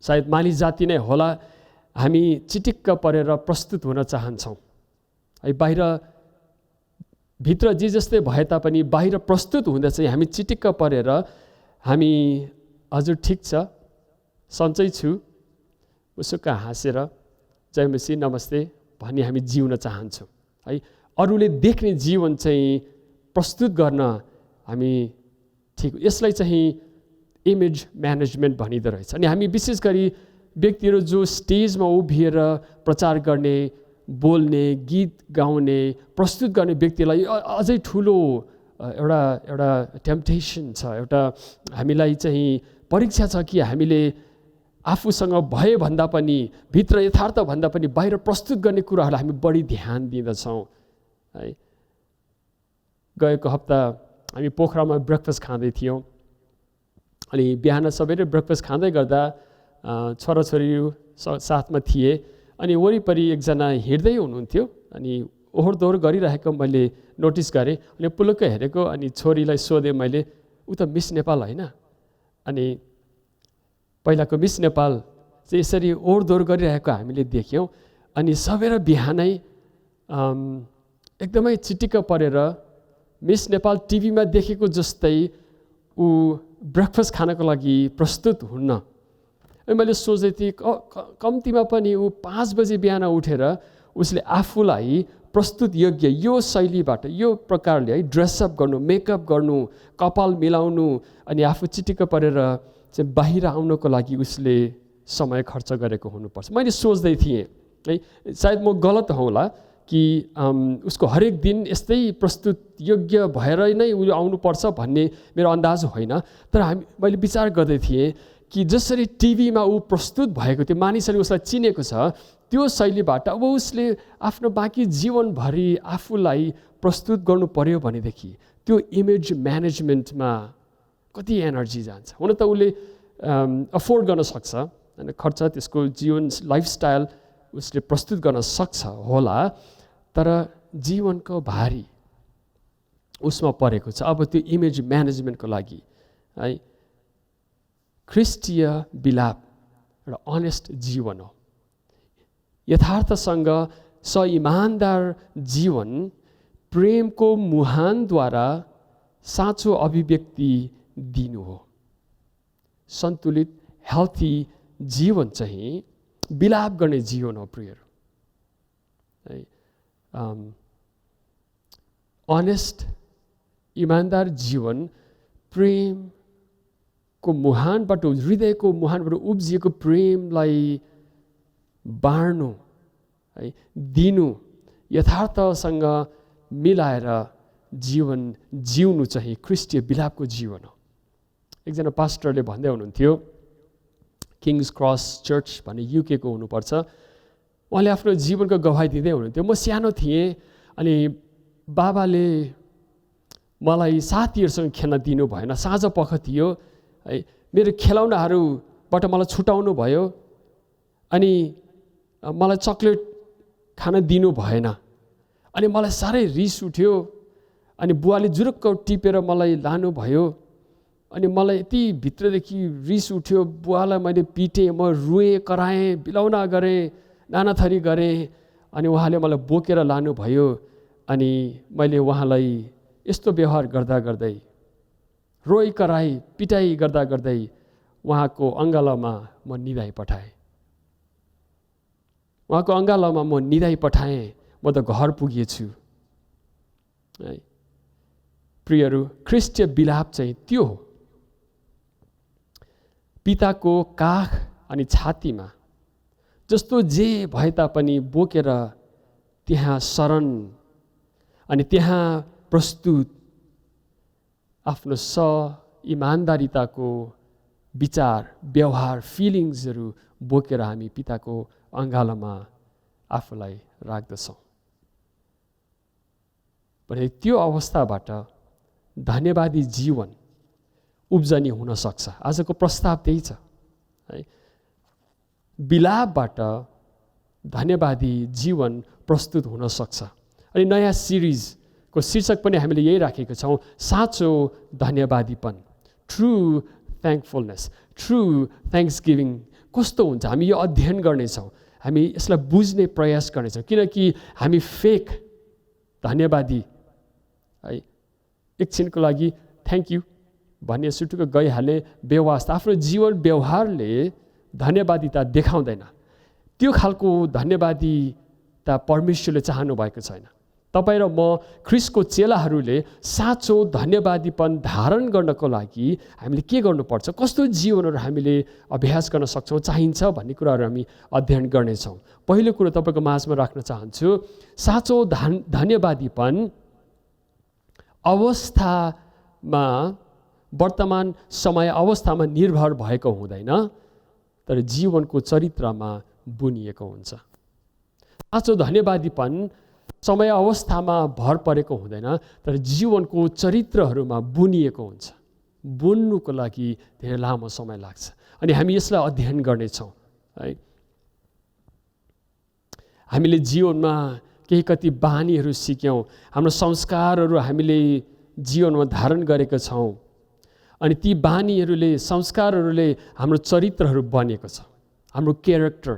Speaker 3: सायद माली जाति नै होला, हामी चिटिक्क परेर प्रस्तुत हुन चाहन्छौँ है। बाहिर भित्र जे जस्तै भए तापनि बाहिर प्रस्तुत हुँदा चाहिँ हामी चिटिक्क परेर हामी हजुर ठिक छ, सन्चै छु, उसुक्क हाँसेर जय मसी नमस्ते भनी हामी जिउन चाहन्छौँ है। अरूले देख्ने जीवन चाहिँ प्रस्तुत गर्न हामी ठिक, यसलाई चाहिँ इमेज म्यानेजमेन्ट भनिँदो रहेछ। अनि हामी विशेष गरी व्यक्तिहरू जो स्टेजमा उभिएर प्रचार गर्ने, बोल्ने, गीत गाउने, प्रस्तुत गर्ने व्यक्तिलाई अझै ठुलो एउटा टेम्पटेसन छ, एउटा हामीलाई चाहिँ परीक्षा छ कि हामीले आफूसँग भए भन्दा पनि, भित्र यथार्थ भन्दा पनि बाहिर प्रस्तुत गर्ने कुराहरूलाई हामी बढी ध्यान दिँदछौँ है। गएको हप्ता हामी पोखरामा ब्रेकफास्ट खाँदै थियौँ। अनि बिहान सबैले ब्रेकफास्ट खाँदै गर्दा छोराछोरीहरू साथमा थिए। अनि वरिपरि एकजना हिँड्दै हुनुहुन्थ्यो, अनि ओहोर दोहोर गरिरहेको मैले नोटिस गरेँ। अनि पुलुक्क हेरेको, अनि छोरीलाई सोधेँ मैले, ऊ त मिस नेपाल होइन? अनि पहिलाको मिस नेपाल चाहिँ यसरी ओहोर दोहोर गरिरहेको हामीले देख्यौँ। अनि सबेर बिहानै एकदमै चिटिक्क परेर मिस नेपाल टिभीमा देखेको जस्तै ऊ ब्रेकफास्ट खानको लागि प्रस्तुत हुन्न। मैले सोचेँ थिएँ कम्तीमा पनि ऊ 5 बजे बिहान उठेर उसले आफूलाई प्रस्तुत योग्य यो शैलीबाट, यो प्रकारले है ड्रेसअप गर्नु, मेकअप गर्नु, कपाल मिलाउनु, अनि आफू चिटिक्क परेर चाहिँ बाहिर आउनको लागि उसले समय खर्च गरेको हुनुपर्छ। मैले सोच्दै थिएँ है, सायद म गलत होला कि उसको हरेक दिन यस्तै प्रस्तुत योग्य भएर नै ऊ आउनुपर्छ भन्ने मेरो अन्दाज होइन। तर मैले विचार गर्दै थिएँ कि जसरी टिभीमा ऊ प्रस्तुत भएको थियो, मानिसहरूले उसलाई चिनेको छ, त्यो शैलीबाट अब उसले आफ्नो बाँकी जीवनभरि आफूलाई प्रस्तुत गर्नु पर्यो भनेदेखि त्यो इमेज म्यानेजमेन्टमा कति एनर्जी जान्छ। हुन त उसले अफोर्ड गर्न सक्छ, होइन, खर्च त्यसको जीवन लाइफस्टाइल उसले प्रस्तुत गर्न सक्छ होला, तर जीवनको भारी उसमा परेको छ। अब त्यो इमेज म्यानेजमेन्टको लागि है ख्रिस्टीय बिलाप एउटा अनेस्ट जीवन हो, यथार्थसँग इमानदार जीवन प्रेमको मुहानद्वारा साँचो अभिव्यक्ति दिनु हो। सन्तुलित हेल्थी जीवन चाहिँ बिलाप गर्ने जीवन हो प्रियहरू है। अनेस्ट इमानदार जीवन प्रेमको मुहानबाट, हृदयको मुहानबाट उब्जिएको प्रेमलाई बाँड्नु है, दिनु, यथार्थसँग मिलाएर जीवन जिउनु चाहिँ ख्रिस्टीय बिलापको जीवन हो। एकजना पास्टरले भन्दै हुनुहुन्थ्यो, किङ्स क्रस चर्च भन्ने युकेको हुनुपर्छ, उहाँले आफ्नो जीवनको गवाही दिँदै हुनुहुन्थ्यो। म सानो थिएँ अनि बाबाले मलाई साथीहरूसँग खेल्न दिनु भएन, साँझ पख थियो है, मेरो खेलौनाहरूबाट मलाई छुटाउनु भयो अनि मलाई चक्लेट खान दिनु भएन। अनि मलाई साह्रै रिस उठ्यो अनि बुवाले जुरुक्क टिपेर मलाई लानुभयो अनि मलाई यति भित्रदेखि रिस उठ्यो, बुवालाई मैले पिटेँ, म रुएँ, कराएँ, बिलौना गरेँ, नाना थरी गरेँ अनि उहाँले मलाई बोकेर लानुभयो। अनि मैले उहाँलाई यस्तो व्यवहार गर्दा गर्दै, रोइ कराई पिटाइ गर्दा गर्दै उहाँको अङ्गालोमा म निदाइ पठाएँ। उहाँको अङ्गालोमा म निदाइ पठाएँ, म त घर पुगेछु है। प्रियहरू, ख्रिस्टीय बिलाप चाहिँ त्यो हो, पिताको काख अनि छातीमा जस्तो जे भए तापनि बोकेर त्यहाँ शरण अनि त्यहाँ प्रस्तुत आफ्नो इमान्दारिताको विचार, व्यवहार, फिलिङ्सहरू बोकेर हामी पिताको अङ्गालोमा आफूलाई राख्दछौँ भने त्यो अवस्थाबाट धन्यवादी जीवन उब्जनी हुन सक्छ। आजको प्रस्ताव त्यही छ है, बिलापबाट धन्यवादी जीवन प्रस्तुत हुन सक्छ। अनि नयाँ सिरिजको शीर्षक पनि हामीले यही राखेको छौँ, साँचो धन्यवादीपन, ट्रु थ्याङ्कफुलनेस, ट्रु थ्याङ्क्सगिभिङ। कस्तो हुन्छ हामी यो अध्ययन गर्नेछौँ, हामी यसलाई बुझ्ने प्रयास गर्नेछौँ, किनकि हामी फेक धन्यवादी है, एकछिनको लागि थ्याङ्क यू भन्ने सुटुको गइहाल्ने व्यवस्था आफ्नो जीवन व्यवहारले धन्यवादिता देखाउँदैन। त्यो खालको धन्यवादिता परमेश्वरले चाहनु भएको छैन। तपाईँ र म ख्रिस्टको चेलाहरूले साँचो धन्यवादीपन धारण गर्नको लागि हामीले के गर्नुपर्छ, कस्तो जीवनहरू हामीले अभ्यास गर्न सक्छौँ, चाहिन्छ भन्ने कुराहरू हामी अध्ययन गर्नेछौँ। पहिलो कुरो तपाईँको माझमा राख्न चाहन्छु, साँचो धन्यवादीपन अवस्थामा, वर्तमान समय अवस्थामा निर्भर भएको हुँदैन, तर जीवनको चरित्रमा बुनिएको हुन्छ। साँचो धन्यवादीपन समय अवस्थामा भर परेको हुँदैन, तर जीवनको चरित्रहरूमा बुनिएको हुन्छ। बुन्नुको लागि धेरै लामो समय लाग्छ अनि हामी यसलाई अध्ययन गर्नेछौँ है। हामीले जीवनमा केही कति बानीहरू सिक्यौँ, हाम्रो संस्कारहरू हामीले जीवनमा धारण गरेका छौँ अनि ती बानीहरूले, संस्कारहरूले हाम्रो चरित्रहरू बनेको छ, हाम्रो क्यारेक्टर,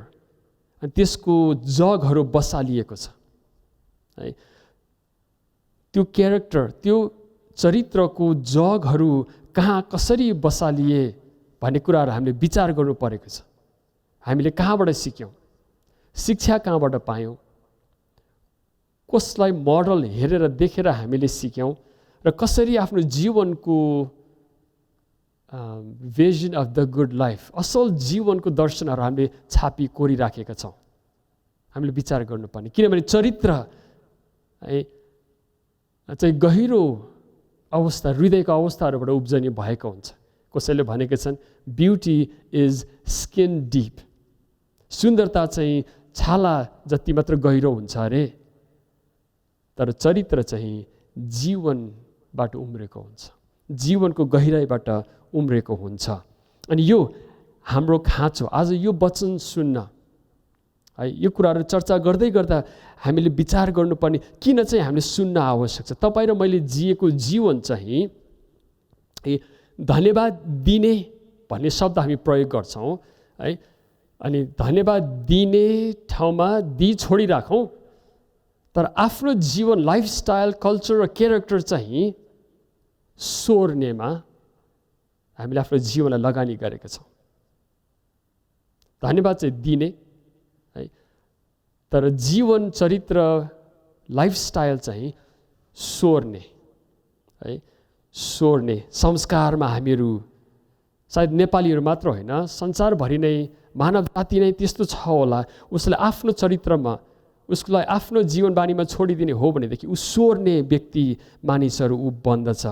Speaker 3: अनि त्यसको जगहरू बसालिएको छ है। त्यो क्यारेक्टर, त्यो चरित्रको जगहरू कहाँ कसरी बसालिए भन्ने कुराहरू हामीले विचार गर्नु परेको छ। हामीले कहाँबाट सिक्यौँ, शिक्षा कहाँबाट पायौँ, कसलाई मोडल हेरेर देखेर हामीले सिक्यौँ र कसरी आफ्नो जीवनको vision of the good life, असल जीवनको दर्शनहरू हामीले छापी कोरिराखेका छौँ। हामीले विचार गर्नुपर्ने, किनभने चरित्र है चाहिँ गहिरो अवस्था, हृदयको अवस्थाहरूबाट उब्जनी भएको हुन्छ। कसैले भनेका छन् ब्युटी इज स्किन डिप, सुन्दरता चाहिँ छाला जति मात्र गहिरो हुन्छ अरे, तर चरित्र चाहिँ जीवनबाट उम्रेको हुन्छ, जीवनको गहिराइबाट उम्रेको हुन्छ। अनि यो हाम्रो खाँचो, आज यो वचन सुन्न है, यो कुराहरू चर्चा गर्दै गर्दा हामीले विचार गर्नुपर्ने किन चाहिँ हामीले सुन्न आवश्यक छ। तपाईँ र मैले जिएको जीवन चाहिँ धन्यवाद दिने भन्ने शब्द हामी प्रयोग गर्छौँ है, अनि धन्यवाद दिने ठाउँमा छोडिराखौँ, तर आफ्नो जीवन लाइफस्टाइल कल्चर र क्यारेक्टर चाहिँ सोर्नेमा हामीले आफ्नो जीवनलाई लगानी गरेका छौँ। धन्यवाद चाहिँ दिने है, तर जीवन चरित्र लाइफस्टाइल चाहिँ सोर्ने है, सोर्ने संस्कारमा हामीहरू सायद नेपालीहरू मात्र होइन, संसारभरि नै मानव जाति नै त्यस्तो छ होला। उसलाई आफ्नो चरित्रमा, उसलाई आफ्नो जीवनबानीमा छोडिदिने हो भनेदेखि ऊ सोर्ने व्यक्ति मानिसहरू ऊ बन्दछ।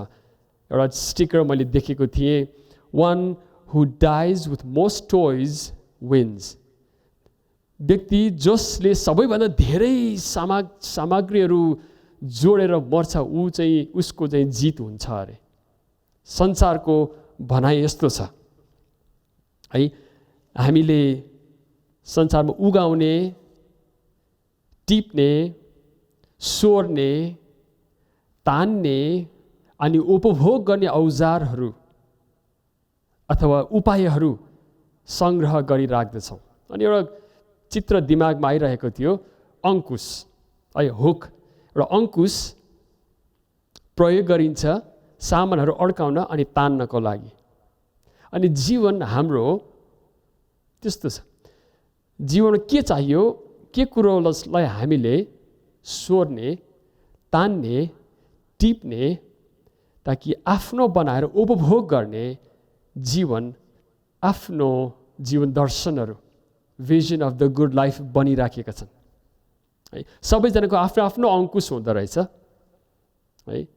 Speaker 3: एउटा स्टिकर मैले देखेको थिएँ, one who dies with most toys wins. व्यक्ति जसले सबैभन्दा धेरै सामग्रीहरू जोडेर मर्छ ऊ चाहिँ, उसको चाहिँ जित हुन्छ अरे। संसारको भनाइ यस्तो छ है, हामीले संसारमा उगाउने, टिप्ने, सोर्ने, तान्ने अनि उपभोग गर्ने औजारहरू अथवा उपायहरू सङ्ग्रह गरिराख्दछौँ। अनि एउटा चित्र दिमागमा आइरहेको थियो, अङ्कुश है, हुक। एउटा अङ्कुश प्रयोग गरिन्छ सामानहरू अड्काउन अनि तान्नको लागि। अनि जीवन हाम्रो त्यस्तो छ, जीवन के चाहियो, के कुरोलाई हामीले सोर्ने, तान्ने, टिप्ने, ताकि आफ्नो बनाएर उपभोग गर्ने जीवन, आफ्नो जीवन दर्शनहरू, vision of the good life बनिराखेका छन् है। सबैजनाको आफ्नो आफ्नो अङ्कुश हुँदो रहेछ है।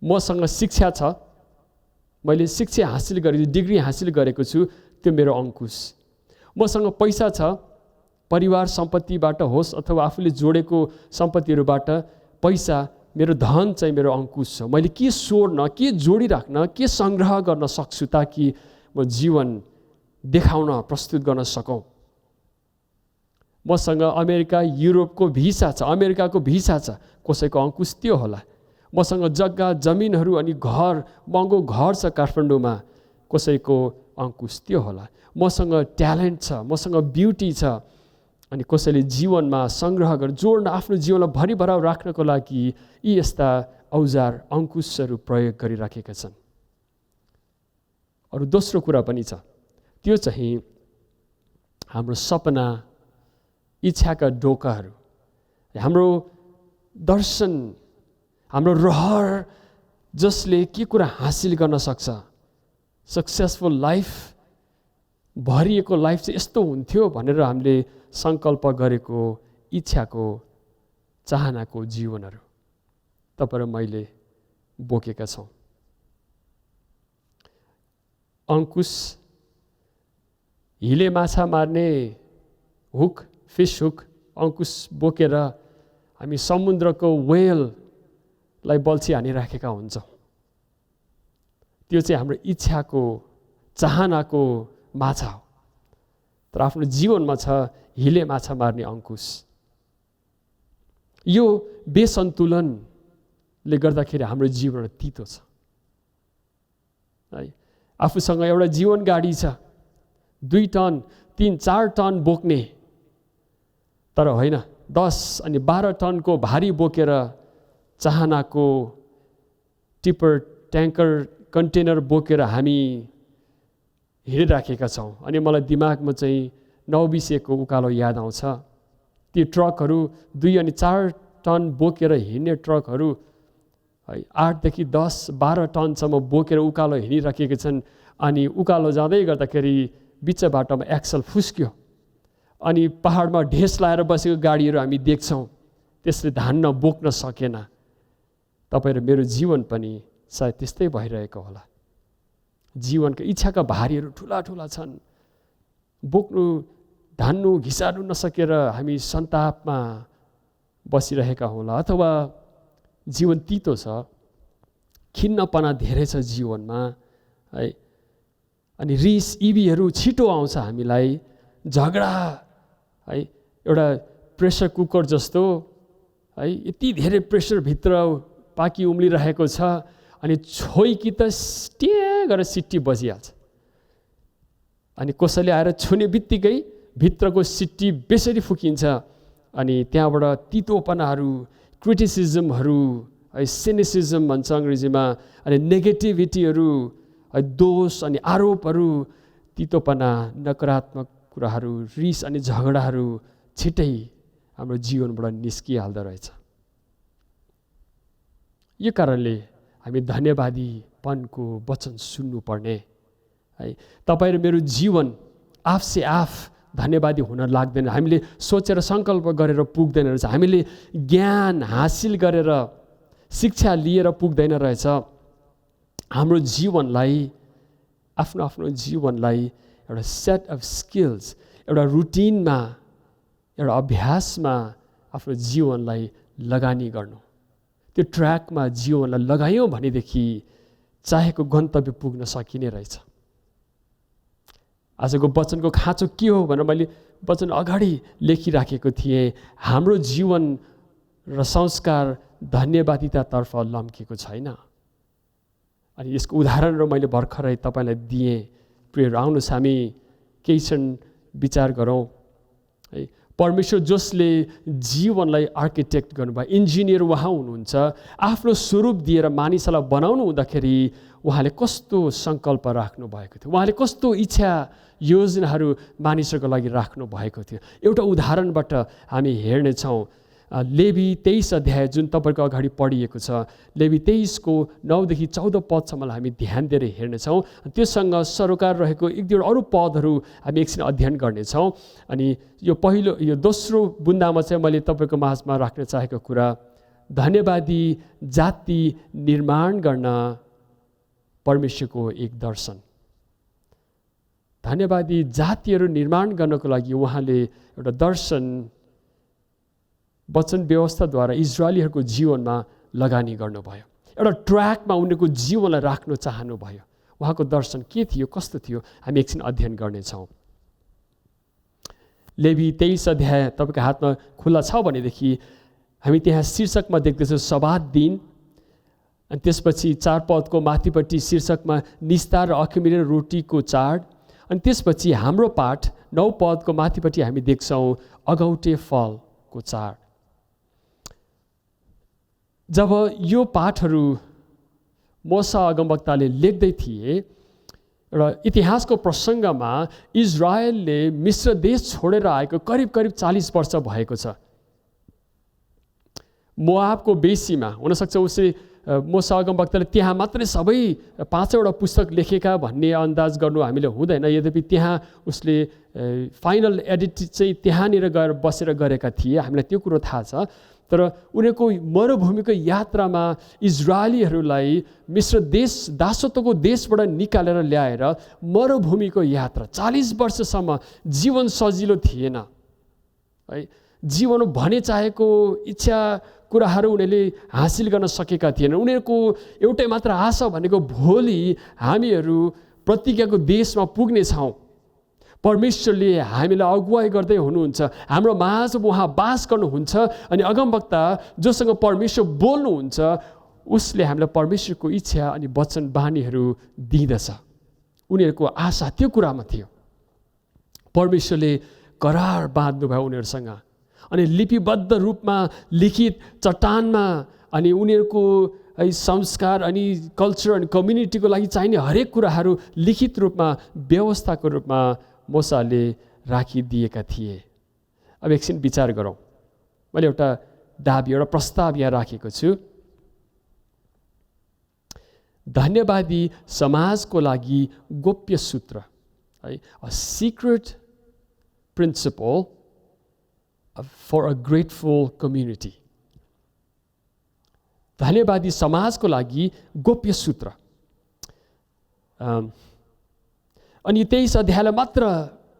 Speaker 3: मसँग शिक्षा छ, मैले शिक्षा हासिल गरेको, डिग्री हासिल गरेको छु, त्यो मेरो अङ्कुश। मसँग पैसा छ, परिवार सम्पत्तिबाट होस् अथवा आफूले जोडेको सम्पत्तिहरूबाट पैसा, मेरो धन चाहिँ मेरो अङ्कुश छ। मैले के सोर्न, के जोडिराख्न, के सङ्ग्रह गर्न सक्छु ताकि म जीवन देखाउन, प्रस्तुत गर्न सकौँ। मसँग अमेरिका, युरोपको भिसा छ, अमेरिकाको भिसा छ, कसैको अङ्कुश त्यो होला। मसँग जग्गा, जमिनहरू अनि घर, महँगो घर छ काठमाडौँमा, कसैको अङ्कुश त्यो होला। मसँग ट्यालेन्ट छ, मसँग ब्युटी छ, अनि कसैले जीवनमा सङ्ग्रह गरेर जोड्न, आफ्नो जीवनलाई भरिभराउ राख्नको लागि यी यस्ता औजार, अङ्कुशहरू प्रयोग गरिराखेका छन्। अरू दोस्रो कुरा पनि छ, त्यो चाहिँ हाम्रो सपना, इच्छाका डोकाहरू, हाम्रो दर्शन, हाम्रो रहर, जसले के कुरा हासिल गर्न सक्छ। सक्सेसफुल लाइफ, भरिएको लाइफ चाहिँ यस्तो हुन्थ्यो भनेर हामीले सङ्कल्प गरेको इच्छाको, चाहनाको जीवनहरू तपाईँ र मैले बोकेका छौँ। अङ्कुश, हिले माछा मार्ने हुक, फिस हुक, अङ्कुश बोकेर हामी समुद्रको वेललाई बल्छी हानिराखेका हुन्छौँ। त्यो चाहिँ हाम्रो इच्छाको, चाहनाको माछा हो। तर आफ्नो जीवनमा छ हिले माछा मार्ने अङ्कुश। यो बेसन्तुलनले गर्दाखेरि हाम्रो जीवन तितो छ है। आफूसँग एउटा जीवन गाडी छ, 2 टन, 3, 4 टन बोक्ने, तर होइन 10 अनि 12 टनको भारी बोकेर चाहनाको टिपर, ट्याङ्कर, कन्टेनर बोकेर हामी हिँडिराखेका छौँ। अनि मलाई दिमागमा चाहिँ नौबिसेको उकालो याद आउँछ। ती ट्रकहरू 2 अनि 4 टन बोकेर हिँड्ने ट्रकहरू है 8 देखि 10, 12 टनसम्म बोकेर उकालो हिँडिराखेका छन्। अनि उकालो जाँदै गर्दाखेरि बिच बाटोमा एक्सल फुस्क्यो, अनि पहाडमा ढेस लाएर बसेको गाडीहरू हामी देख्छौँ त्यसले धान्न बोक्न सकेन, तपाईँ र मेरो जीवन पनि सायद त्यस्तै भइरहेको होला। जीवनका इच्छाका भारीहरू ठुला ठुला छन्, बोक्नु धान्नु घिसार्नु नसकेर हामी सन्तापमा बसिरहेका होला, अथवा जीवन तितो छ, खिन्नपना धेरै छ जीवनमा है। अनि रिस इबीहरू छिटो आउँछ हामीलाई, झगडा है, एउटा प्रेसर कुकर जस्तो है, यति धेरै प्रेसरभित्र पाकी उम्लिरहेको छ, अनि छोई कि त ट्याँ गरेर सिट्टी बजिहाल्छ, अनि कसैले आएर छुने बित्तिकै भित्रको सिट्टी बेसरी फुकिन्छ, अनि त्यहाँबाट तितोपनाहरू, क्रिटिसिजमहरू है, सिनिसिजम भन्छ अङ्ग्रेजीमा, अनि नेगेटिभिटीहरू, दोष अनि आरोपहरू, तितोपना, नकारात्मक कुराहरू, रिस अनि झगडाहरू छिटै हाम्रो जीवनबाट निस्किहाल्दो रहेछ। यो कारणले हामी धन्यवादीपनको वचन सुन्नुपर्ने है। तपाईँ र मेरो जीवन आफसे आफ धन्यवादी हुन लाग्दैन, हामीले सोचेर सङ्कल्प गरेर पुग्दैन रहेछ, हामीले ज्ञान हासिल गरेर शिक्षा लिएर पुग्दैन रहेछ। हाम्रो जीवनलाई, आफ्नो आफ्नो जीवनलाई एउटा सेट अफ स्किल्स, एउटा रुटिनमा, एउटा अभ्यासमा आफ्नो जीवनलाई लगानी गर्नु, त्यो ट्र्याकमा जीवनलाई लगायौँ भनेदेखि चाहेको गन्तव्य पुग्न सकिने रहेछ। आजको वचनको खाँचो के हो भनेर मैले वचन अगाडि लेखिराखेको थिएँ, हाम्रो जीवन र संस्कार धन्यवादितातर्फ लम्केको छैन। अनि यसको उदाहरणहरू मैले भर्खरै तपाईँलाई दिएँ। प्रियहरू, आउनुहोस् हामी केही क्षण विचार गरौँ है। परमेश्वर जसले जीवनलाई आर्किटेक्ट गर्नुभयो, इन्जिनियर उहाँ हुनुहुन्छ, आफ्नो स्वरूप दिएर मानिसलाई बनाउनु हुँदाखेरि उहाँले कस्तो सङ्कल्प राख्नु भएको थियो, उहाँले कस्तो इच्छा योजनाहरू मानिसहरूको लागि राख्नु भएको थियो। एउटा उदाहरणबाट हामी हेर्नेछौँ। लेवी 23 अध्याय जुन तपाईँको अगाडि पढिएको छ, लेवी 23को 9देखि 14 पदसम्म हामी ध्यान दिएर हेर्नेछौँ। त्योसँग सरोकार रहेको एक दुईवटा अरू पदहरू हामी एकछिन अध्ययन गर्नेछौँ। अनि यो दोस्रो बुन्दामा चाहिँ मैले तपाईँको माझमा राख्न चाहेको कुरा, धन्यवादी जाति निर्माण गर्न परमेश्वरको एक दर्शन। धन्यवादी जातिहरू निर्माण गर्नको लागि उहाँले एउटा दर्शन वचन व्यवस्थाद्वारा इजरायलीहरूको जीवनमा लगानी गर्नुभयो, एउटा ट्र्याकमा उनीहरूको जीवनलाई राख्न चाहनुभयो। उहाँको दर्शन के थियो, कस्तो थियो, हामी एकछिन अध्ययन गर्नेछौँ। लेवी 23 अध्याय तपाईँको हातमा खुल्ला छ भनेदेखि हामी त्यहाँ शीर्षकमा देख्दैछौँ सब्बात दिन, अनि त्यसपछि 4 पदको माथिपट्टि शीर्षकमा निस्तार र अखमिरी रोटीको चाड, अनि त्यसपछि हाम्रो पाठ 9 पदको माथिपट्टि हामी देख्छौँ अगौटे फलको चाड। जब यो पाठहरू मोसा अगमवक्ताले लेख्दै थिए, र इतिहासको प्रसङ्गमा इजरायलले मिस्र देश छोडेर आएको करिब 40 वर्ष भएको छ। मोआबको बेसीमा हुनसक्छ उसले मोसा अगमवक्ताले त्यहाँ मात्रै सबै 5वटा पुस्तक लेखेका भन्ने अन्दाज गर्नु हामीले हुँदैन। यद्यपि त्यहाँ उसले फाइनल एडिट चाहिँ त्यहाँनिर गएर बसेर गरेका थिए, हामीलाई त्यो कुरो थाहा छ। तर उनीहरूको मरुभूमिको यात्रामा इजरायलीहरूलाई मिस्र देश दासत्वको देशबाट निकालेर ल्याएर मरुभूमिको यात्रा 40 वर्षसम्म जीवन सजिलो थिएन है। जीवन भने चाहेको इच्छा कुराहरू उनीहरूले हासिल गर्न सकेका थिएनन्। उनीहरूको एउटै मात्र आशा भनेको भोलि हामीहरू प्रतिज्ञाको देशमा पुग्नेछौँ, परमेश्वरले हामीलाई अगुवाई गर्दै हुनुहुन्छ, हाम्रो माझ उहाँ बास गर्नुहुन्छ, अनि अगमवक्ता जोसँग परमेश्वर बोल्नुहुन्छ उसले हामीलाई परमेश्वरको इच्छा अनि वचन बानीहरू दिँदछ। उनीहरूको आशा त्यो कुरामा थियो। परमेश्वरले करार बाँध्नुभयो उनीहरूसँग, अनि लिपिबद्ध रूपमा लिखित चट्टानमा, अनि उनीहरूको संस्कार अनि कल्चर अनि कम्युनिटीको लागि चाहिने हरेक कुराहरू लिखित रूपमा व्यवस्थाको रूपमा मोसाले राखिदिएका थिए। अब एकछिन विचार गरौँ। मैले एउटा दाबी, एउटा प्रस्ताव यहाँ राखेको छु। धन्यवादी समाजको लागि गोप्य सूत्र है, a secret principle for a grateful community. धन्यवादी समाजको लागि गोप्य सूत्र। अनि 23 अध्यायलाई मात्र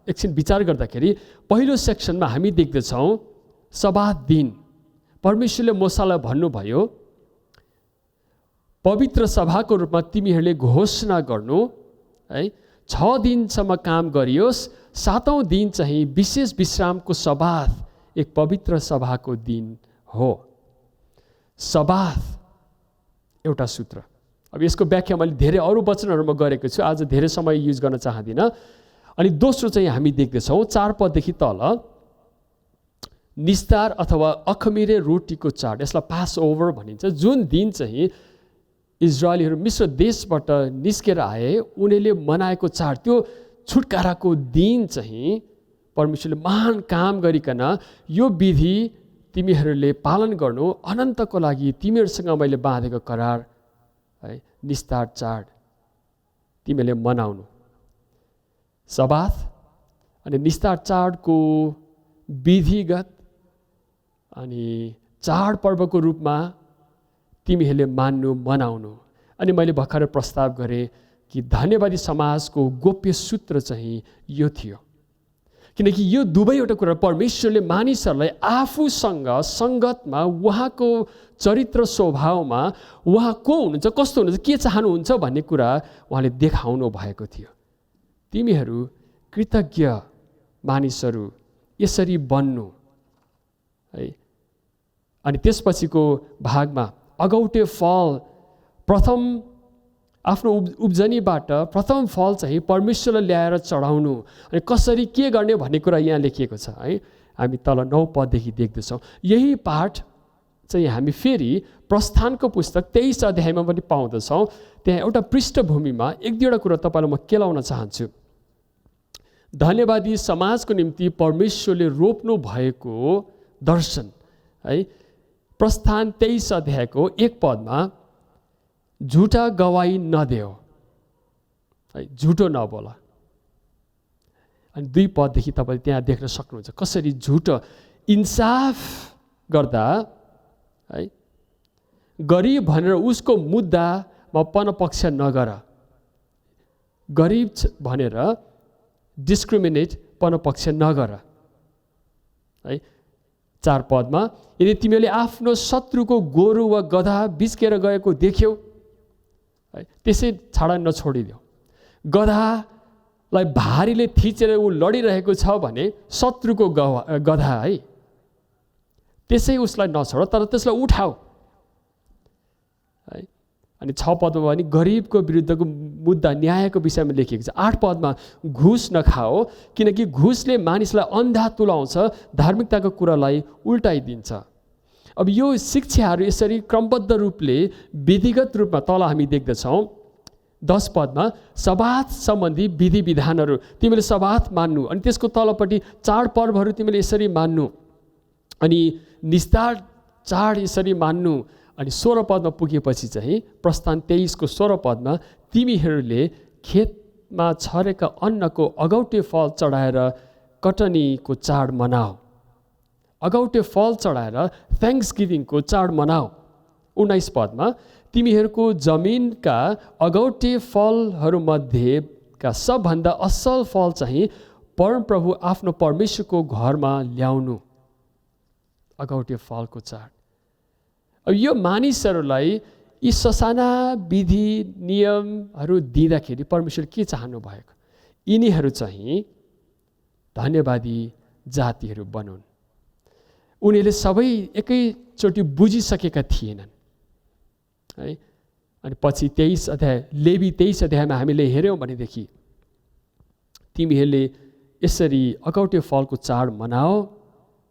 Speaker 3: एकछिन विचार गर्दाखेरि पहिलो सेक्सनमा हामी देख्दछौँ सब्बात दिन परमेश्वरले मूसालाई भन्नुभयो, पवित्र सभाको रूपमा तिमीहरूले घोषणा गर्नु है, 6 दिनसम्म काम गरियोस्, 7औं दिन चाहिँ विशेष विश्रामको सब्बात, एक पवित्र सभाको दिन हो। सब्बात एउटा सूत्र। अब यसको व्याख्या मैले धेरै अरू वचनहरूमा गरेको छु, आज धेरै समय युज गर्न चाहदिनँ। अनि दोस्रो चाहिँ हामी देख्दछौँ 4 पददेखि तल निस्तार अथवा अखमिरे रोटीको चाड, यसलाई पास ओभर भनिन्छ, जुन दिन चाहिँ इजरायलीहरू मिश्र देशबाट निस्केर आए उनीहरूले मनाएको चाड, त्यो छुटकाराको दिन चाहिँ परमेश्वरले महान काम गरिकन यो विधि तिमीहरूले पालन गर्नु, अनन्तको लागि तिमीहरूसँग मैले बाँधेको करार है, निस्तार चाड तिमीले मनाउनु। सब्बात अनि निस्तार चाडको विधिगत अनि चाडपर्वको रूपमा तिमीहरूले मान्नु, मनाउनु। अनि मैले भर्खर प्रस्ताव गरेँ कि धन्यवादी समाजको गोप्य सूत्र चाहिँ यो थियो, किनकि यो दुवैवटा कुरा परमेश्वरले मानिसहरूलाई आफूसँग सङ्गतमा, उहाँको चरित्र स्वभावमा उहाँ को हुनुहुन्छ, कस्तो हुनुहुन्छ, के चाहनुहुन्छ भन्ने कुरा उहाँले देखाउनु भएको थियो। तिमीहरू कृतज्ञ मानिसहरू यसरी बन्नु है। अनि त्यसपछिको भागमा अगौटे फल, प्रथम आफ्नो उब्जनीबाट प्रथम फल चाहिँ परमेश्वरलाई ल्याएर चढाउनु अनि कसरी के गर्ने भन्ने कुरा यहाँ लेखिएको छ है। हामी तल 9 पददेखि देख्दछौँ। यही पाठ चाहिँ हामी फेरि प्रस्थानको पुस्तक 23 अध्यायमा पनि पाउँदछौँ। त्यहाँ एउटा पृष्ठभूमिमा 1-2वटा कुरा तपाईँलाई म केलाउन चाहन्छु। धन्यवादी समाजको निम्ति परमेश्वरले रोप्नु भएको दर्शन है। प्रस्थान 23 अध्यायको 1 पदमा झुटा गवाही नदेऊ है, झुटो नबोला। अनि 2 पददेखि तपाईँ त्यहाँ देख्न सक्नुहुन्छ कसरी झुटो इन्साफ गर्दा है, गरिब भनेर उसको मुद्दामा पनपक्ष नगर, गरिब भनेर डिस्क्रिमिनेट पनपक्ष नगर है। 4 पदमा यदि तिमीले आफ्नो शत्रुको गोरु वा गधा बिस्केर गएको देख्यौ है, त्यसै छाडा नछोडिदेऊ। गधालाई भारीले थिचेर ऊ लडिरहेको छ भने शत्रुको गधा है, त्यसै उसलाई नछोड, तर त्यसलाई उठाऊ है। अनि 6 पदमा पनि गरिबको विरुद्धको मुद्दा न्यायको विषयमा लेखिएको छ। 8 पदमा घुस नखाओ, किनकि घुसले मानिसलाई अन्धा तुलाउँछ, धार्मिकताको कुरालाई उल्टाइदिन्छ। अब यो शिक्षाहरू यसरी क्रमबद्ध रूपले विधिगत रूपमा तल हामी देख्दछौँ। 10 पदमा सब्बात सम्बन्धी विधि विधानहरू तिमीले सब्बात मान्नु, अनि त्यसको तलपट्टि चाडपर्वहरू तिमीले यसरी मान्नु, अनि निस्तार चाड यसरी मान्नु। अनि 16 पदमा पुगेपछि चाहिँ प्रस्थान 23 को 16 पदमा तिमीहरूले खेतमा छरेका अन्नको अगौटे फल चढाएर कटनीको चाड मनाऊ, अगौटे फल चढाएर थ्याङ्क्स गिभिङको चाड मनाऊ। 19 पदमा तिमीहरूको जमिनका अगौटे फलहरूमध्येका सबभन्दा असल फल चाहिँ परमप्रभु आफ्नो परमेश्वरको घरमा ल्याउनु, अगौटे फलको चाड। अब यो मानिसहरूलाई यी ससाना विधि नियमहरू दिँदाखेरि परमेश्वर के चाहनु भएको, यिनीहरू चाहिँ धन्यवादी जातिहरू बनुन्। उनीहरूले सबै एकैचोटि बुझिसकेका थिएनन् है। अनि पछि 23 अध्याय लेवी 23 अध्यायमा हामीले हेऱ्यौँ भनेदेखि तिमीहरूले यसरी अगौटे फलको चाड मनाओ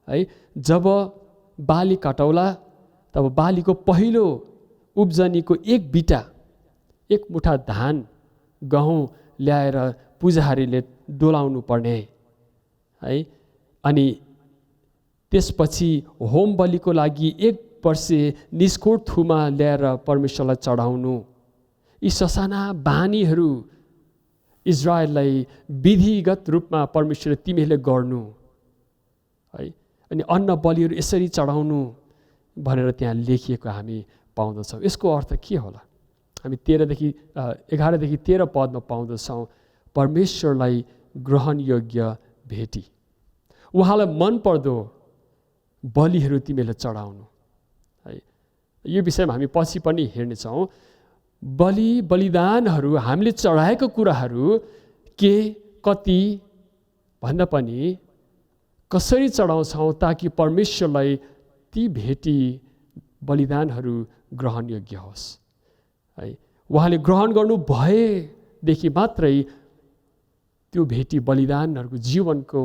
Speaker 3: है। जब बाली कटौला तब बालीको पहिलो उब्जनीको 1 बिटा 1 मुठा धान गहुँ ल्याएर पुजारीले डोलाउनु पर्ने है। अनि त्यसपछि होम बलिको लागि 1 वर्षे निस्कोट थुमा ल्याएर परमेश्वरलाई चढाउनु। यी ससाना बानीहरू इजरायललाई विधिगत रूपमा परमेश्वरले तिमीहरूले गर्नु है। अनि अन्न बलिहरू यसरी चढाउनु भनेर त्यहाँ लेखिएको हामी पाउँदछौँ। यसको अर्थ के होला? हामी 11देखि 13 पदमा पाउँदछौँ परमेश्वरलाई ग्रहणयोग्य भेटी, उहाँलाई मनपर्दो बलिहरू तिमीले चढाउनु है। यो विषयमा हामी पछि पनि हेर्नेछौँ। बलिदानहरू हामीले चढाएको कुराहरू के कति भन्दा पनि कसरी चढाउँछौँ ताकि परमेश्वरलाई ती भेटी बलिदानहरू ग्रहणयोग्य होस् है। उहाँले ग्रहण गर्नु भएदेखि मात्रै त्यो भेटी बलिदानहरूको जीवनको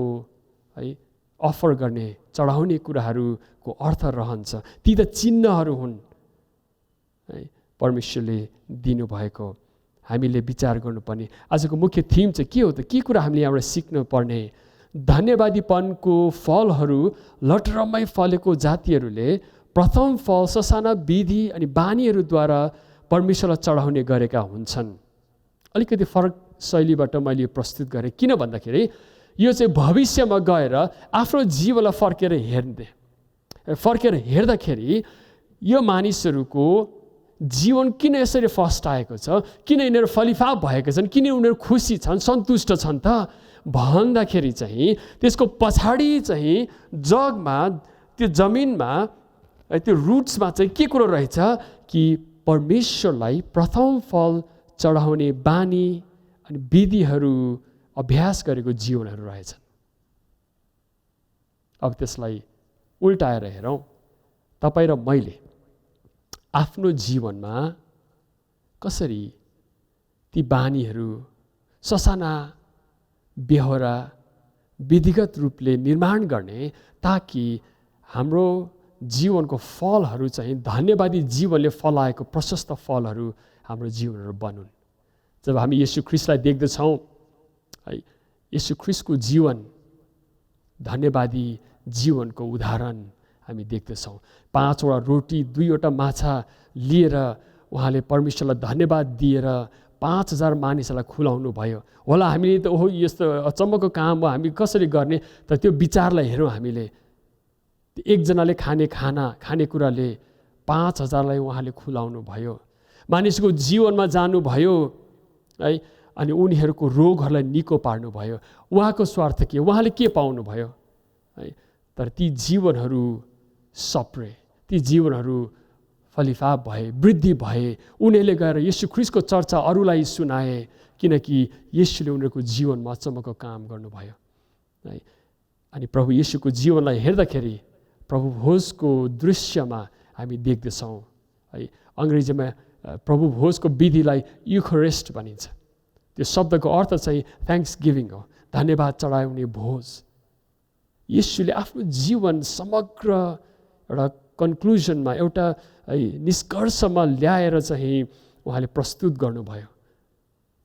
Speaker 3: है अफर गर्ने चढाउने कुराहरूको अर्थ रहन्छ। ती त चिन्हहरू हुन् है परमेश्वरले दिनुभएको। हामीले विचार गर्नुपर्ने आजको मुख्य थिम चाहिँ के हो त? के कुरा हामीले यहाँबाट सिक्नुपर्ने? धन्यवादीपनको फलहरू लटरम्मै फलेको जातिहरूले प्रथम फल ससाना विधि अनि बानीहरूद्वारा परमेश्वरलाई चढाउने गरेका हुन्छन्। अलिकति फरक शैलीबाट मैले प्रस्तुत गरेँ। किन भन्दाखेरि यो चाहिँ भविष्यमा गएर आफ्नो जीवनलाई फर्केर हेर्दाखेरि यो मानिसहरूको जीवन किन यसरी फस्टाएको छ, किन यिनीहरू फलिफाप भएका छन्, किन उनीहरू खुसी छन्, सन्तुष्ट छन् त भन्दाखेरि चाहिँ त्यसको पछाडि चाहिँ जगमा त्यो जमिनमा त्यो रुट्समा चाहिँ के कुरो रहेछ कि परमेश्वरलाई प्रथम फल चढाउने बानी अनि विधिहरू अभ्यास गरेको जीवनहरू रहेछन्। अब त्यसलाई उल्टाएर हेरौँ। तपाईँ र मैले आफ्नो जीवनमा कसरी ती बानीहरू ससाना बेहोरा विधिगत रूपले निर्माण गर्ने ताकि हाम्रो जीवनको फलहरू चाहिँ धन्यवादी जीवनले फलाएको प्रशस्त फलहरू हाम्रो जीवनहरू बनुन्। जब हामी येशू ख्रीष्टलाई देख्दछौँ है, येशू ख्रीष्टको जीवन धन्यवादी जीवनको उदाहरण हामी देख्दछौँ। 5 वटा रोटी 2 वटा माछा लिएर उहाँले परमेश्वरलाई धन्यवाद दिएर 5000 मानिसहरूलाई खुलाउनु भयो होला। हामीले त ओहो यस्तो अचम्मको काम हो, हामी कसरी गर्ने? तर त्यो विचारलाई हेरौँ हामीले। एकजनाले खानेकुराले 5000लाई उहाँले खुलाउनु भयो, मानिसको जीवनमा जानुभयो है, अनि उनीहरूको रोगहरूलाई निको पार्नुभयो। उहाँको स्वार्थ के? उहाँले के पाउनुभयो है? तर ती जीवनहरू सप्रे, ती जीवनहरू फलिफाप भए, वृद्धि भए। उनीहरूले गएर येशू ख्रीष्टको चर्चा अरूलाई सुनाए किनकि येशूले उनीहरूको जीवनमा अचम्मको काम गर्नुभयो है। अनि प्रभु येशूको जीवनलाई हेर्दाखेरि प्रभु भोजको दृश्यमा हामी देख्दछौँ है। अङ्ग्रेजीमा प्रभु भोजको विधिलाई युखरिस्ट भनिन्छ। त्यो शब्दको अर्थ चाहिँ थ्याङ्क्स गिभिङ हो, धन्यवाद चढाउने भोज। येशूले आफ्नो जीवन समग्र एउटा कन्क्लुजनमा, एउटा निष्कर्षमा ल्याएर चाहिँ उहाँले प्रस्तुत गर्नुभयो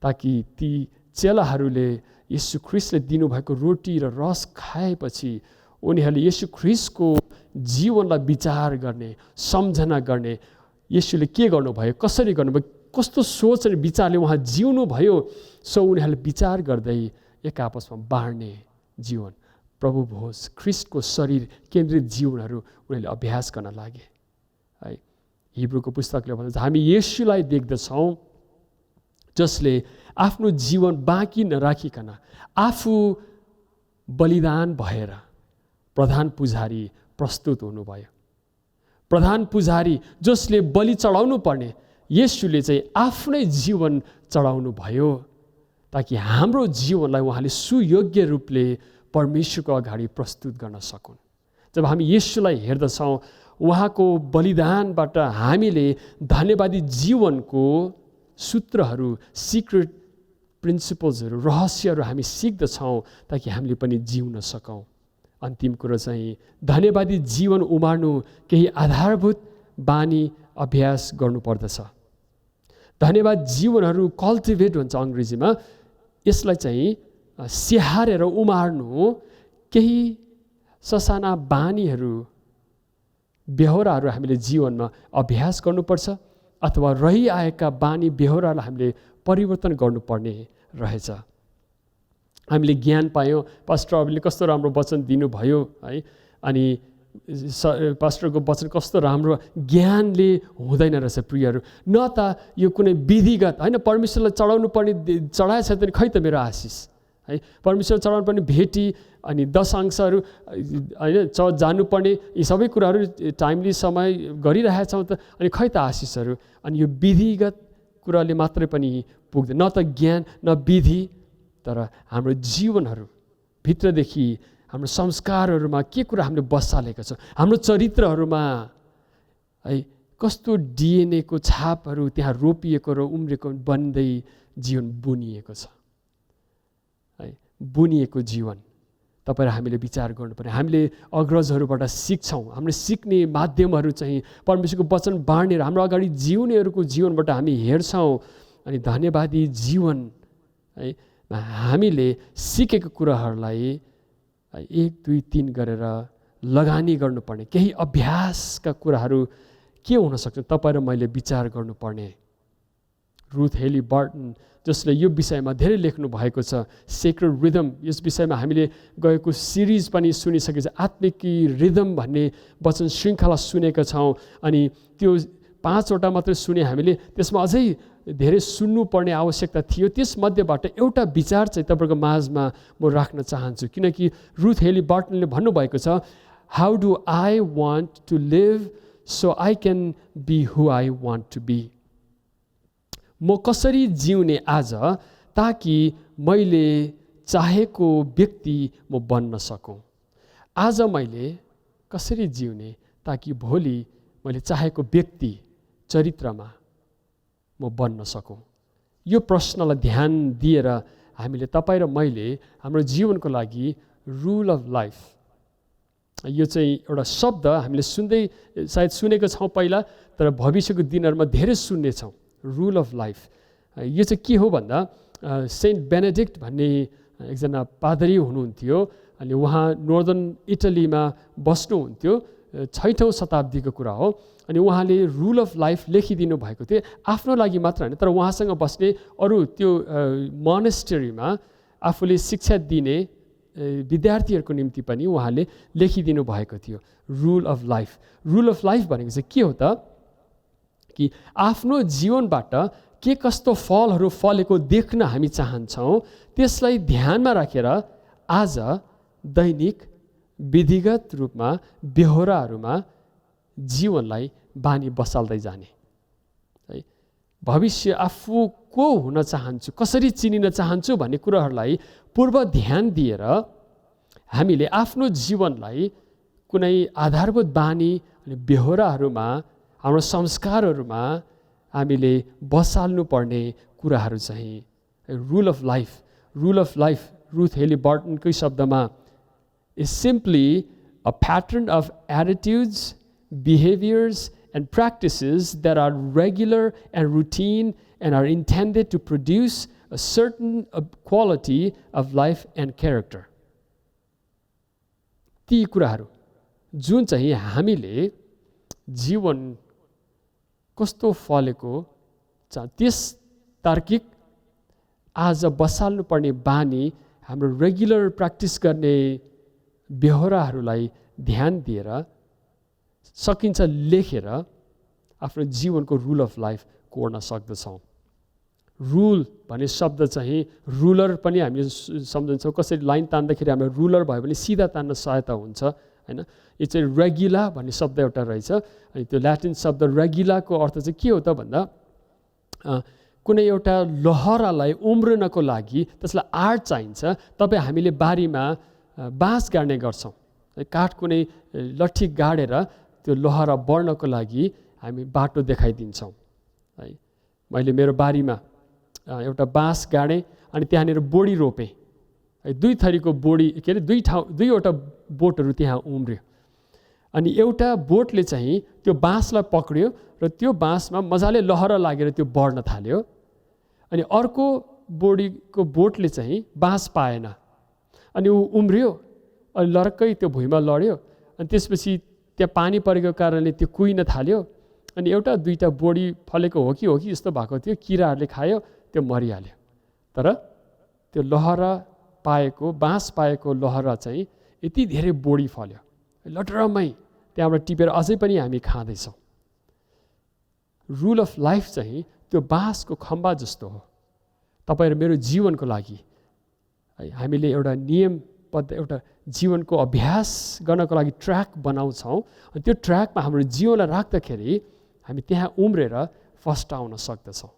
Speaker 3: ताकि ती चेलाहरूले येशू ख्रीष्टले दिनुभएको रोटी र रस खाएपछि उनीहरूले येशू ख्रीष्टको जीवनलाई विचार गर्ने, सम्झना गर्ने। येशूले के गर्नुभयो, कसरी गर्नुभयो, कस्तो सोच अनि विचारले उहाँ जिउनु भयो, सो उनीहरूले विचार गर्दै एक आपसमा बाँड्ने जीवन, प्रभु भोज, ख्रीष्टको शरीर केन्द्रित जीवनहरू उनीहरूले अभ्यास गर्न लागे है। हिब्रूको पुस्तकले भन्छ हामी येशूलाई देख्दछौँ जसले आफ्नो जीवन बाँकी नराखिकन आफू बलिदान भएर प्रधान पुजारी प्रस्तुत हुनुभयो। प्रधान पुजारी जसले बलि चढाउनु पर्ने येशूले चाहिँ आफ्नै जीवन चढाउनु भयो ताकि हाम्रो जीवनलाई उहाँले सुयोग्य रूपले परमेश्वरको अगाडि प्रस्तुत गर्न सकुन्। जब हामी येशूलाई हेर्दछौँ, उहाँको बलिदानबाट हामीले धन्यवादी जीवनको सूत्रहरू, सिक्रेट प्रिन्सिपल्सहरू, रहस्यहरू हामी सिक्दछौँ ताकि हामीले पनि जिउन सकौँ। अन्तिम कुरो चाहिँ धन्यवादी जीवन उमार्नु केही आधारभूत बानी अभ्यास गर्नुपर्दछ। धन्यवाद जीवनहरू कल्टिभेट हुन्छ अङ्ग्रेजीमा। यसलाई चाहिँ स्याहारेर उमार्नु केही ससाना बानीहरू, बेहोराहरू हामीले जीवनमा अभ्यास गर्नुपर्छ अथवा रहिआएका बानी बेहोरालाई हामीले परिवर्तन गर्नुपर्ने रहेछ। हामीले ज्ञान पायौँ, पास्टर अबले कस्तो राम्रो वचन दिनुभयो है। अनि पास्टरको वचन कस्तो राम्रो ज्ञानले हुँदैन रहेछ प्रियहरू। न त यो कुनै विधिगत होइन, परमेश्वरलाई चढाउनु पर्ने चढाएछ भने खै त मेरो आशिष है, परमेश्वर चढाउनु पर्ने भेटी अनि दशांशहरू होइन जानुपर्ने यी सबै कुराहरू टाइमली समय गरिरहेछौँ त, अनि खै त आशिषहरू। अनि यो विधिगत कुराले मात्रै पनि पुग्दैन, न त ज्ञान न विधि, तर हाम्रो जीवनहरू भित्रदेखि हाम्रो संस्कारहरूमा के कुरा हामीले बसालेका छौँ, हाम्रो चरित्रहरूमा है कस्तो डिएनएको छापहरू त्यहाँ रोपिएको र उम्रेको बन्दै जीवन बुनिएको छ है। बुनिएको जीवन तपाईँ हामीले विचार गर्नुपर्ने। हामीले अग्रजहरूबाट सिक्छौँ, हामीले सिक्ने माध्यमहरू चाहिँ परमेश्वरको वचन बाँड्ने र हाम्रो अगाडि जिउनेहरूको जीवनबाट हामी हेर्छौँ। अनि धन्यवादी जीवन है हामीले सिकेको कुराहरूलाई 1, 2, 3 गरेर लगानी गर्नुपर्ने। केही अभ्यासका कुराहरू के हुनसक्छ तपाईँ र मैले विचार गर्नुपर्ने। रुथ हेली बर्टन जसले यो विषयमा धेरै लेख्नु भएको छ, सेक्रेड रिदम, यस विषयमा हामीले गएको सिरिज पनि सुनिसकेको छ। आत्मिकी रिदम भन्ने वचन श्रृङ्खला सुनेका छौँ, अनि त्यो 5 वटा मात्रै सुने हामीले, त्यसमा अझै धेरै सुन्नुपर्ने आवश्यकता थियो। त्यसमध्येबाट एउटा विचार चाहिँ तपाईँको माझमा म राख्न चाहन्छु, किनकि रुथ हेली बर्टनले भन्नुभएको छ, how do I want to live so I can be who I want to be. म कसरी जिउने आज ताकि मैले चाहेको व्यक्ति म बन्न सकौँ। आज मैले कसरी जिउने ताकि भोलि मैले चाहेको व्यक्ति चरित्रमा म बन्न सकौँ। यो प्रश्नलाई ध्यान दिएर हामीले तपाईँ र मैले हाम्रो जीवनको लागि रुल अफ लाइफ, यो चाहिँ एउटा शब्द हामीले सुन्दै सायद सुनेको छौँ पहिला, तर भविष्यको दिनहरूमा धेरै सुन्नेछौँ। रुल अफ लाइफ यो चाहिँ के हो भन्दा, सेन्ट बेनेडिक्ट भन्ने एकजना पादरी हुनुहुन्थ्यो, अनि उहाँ नर्दर्न इटलीमा बस्नुहुन्थ्यो, 6औँ शताब्दीको कुरा हो। अनि उहाँले रुल अफ लाइफ लेखिदिनु भएको थियो, आफ्नो लागि मात्र होइन तर उहाँसँग बस्ने अरू त्यो मोनेस्टरीमा आफूले शिक्षा दिने विद्यार्थीहरूको निम्ति पनि उहाँले लेखिदिनु भएको थियो rule of life. Rule of life भनेको चाहिँ के हो त, कि आफ्नो जीवनबाट के कस्तो फलहरू फलेको देख्न हामी चाहन्छौँ, त्यसलाई ध्यानमा राखेर आज दैनिक विधिगत रूपमा बेहोराहरूमा जीवनलाई बानी बसाल्दै जाने है। भविष्य आफू को हुन चाहन्छु, कसरी चिनिन चाहन्छु भन्ने कुराहरूलाई पूर्व ध्यान दिएर हामीले आफ्नो जीवनलाई कुनै आधारभूत बानी अनि बेहोराहरूमा, हाम्रो संस्कारहरूमा हामीले बसाल्नु पर्ने कुराहरू चाहिँ rule of life. Rule of life Ruth Haley बर्टनकै शब्दमा is simply a pattern of attitudes, behaviors, and practices that are regular and routine and are intended to produce a certain quality of life and character. ती कुराहरू जुन चाहिँ हामीले जीवन कस्तो फलेको त्यस तार्किक आज बसाल्नु पर्ने बानी, हाम्रो रेगुलर प्र्याक्टिस गर्ने बेहोराहरूलाई ध्यान दिएर सकिन्छ लेखेर आफ्नो जीवनको रुल अफ लाइफ कोर्न सक्दछौँ। रुल भन्ने शब्द चाहिँ रुलर पनि हामी सम्झन्छौँ, कसरी लाइन तान्दाखेरि हाम्रो रुलर भयो भने सिधा तान्न सहायता हुन्छ हैन। यो चाहिँ रेगुला भन्ने शब्द एउटा रहेछ, अनि त्यो ल्याटिन शब्द रेगुलाको अर्थ चाहिँ के हो त भन्दा कुनै एउटा लहरालाई उम्रनको लागि त्यसलाई आड चाहिन्छ। तपाईँ हामीले बारीमा बाँस गाड्ने गर्छौँ, काठ कुनै लट्ठी गाडेर त्यो लहरा बढ्नको लागि हामी बाटो देखाइदिन्छौँ है। मैले मेरो बारीमा एउटा बाँस गाडेँ अनि त्यहाँनिर बोडी रोपेँ है। 2 थरीको बोडी के अरे 2वटा बोटहरू त्यहाँ उम्रियो, अनि एउटा बोटले चाहिँ त्यो बाँसलाई पक्रियो र त्यो बाँसमा मजाले लहरा लागेर त्यो बढ्न थाल्यो, अनि अर्को बोटले चाहिँ बाँस पाएन अनि ऊ उम्रियो अनि लर्कै त्यो भुइँमा लड्यो, अनि त्यसपछि त्यहाँ पानी परेको कारणले त्यो कुहिन थाल्यो, अनि एउटा 2टा बोडी फलेको हो कि जस्तो भएको थियो, किराहरूले खायो, त्यो मरिहाल्यो। तर त्यो लहरा पाएको बाँस पाएको लहरा चाहिँ यति धेरै बोडी फल्यो, लटरमै त्यहाँबाट टिपेर अझै पनि हामी खाँदैछौँ। रुल अफ लाइफ चाहिँ त्यो बाँसको खम्बा जस्तो हो तपाईँ र मेरो जीवनको लागि। है हामीले एउटा नियमबद्ध एउटा जीवनको अभ्यास गर्नको लागि ट्र्याक बनाउँछौँ अनि त्यो ट्र्याकमा हाम्रो जीवनलाई राख्दाखेरि हामी त्यहाँ उम्रेर फर्स्ट आउन सक्दछौँ।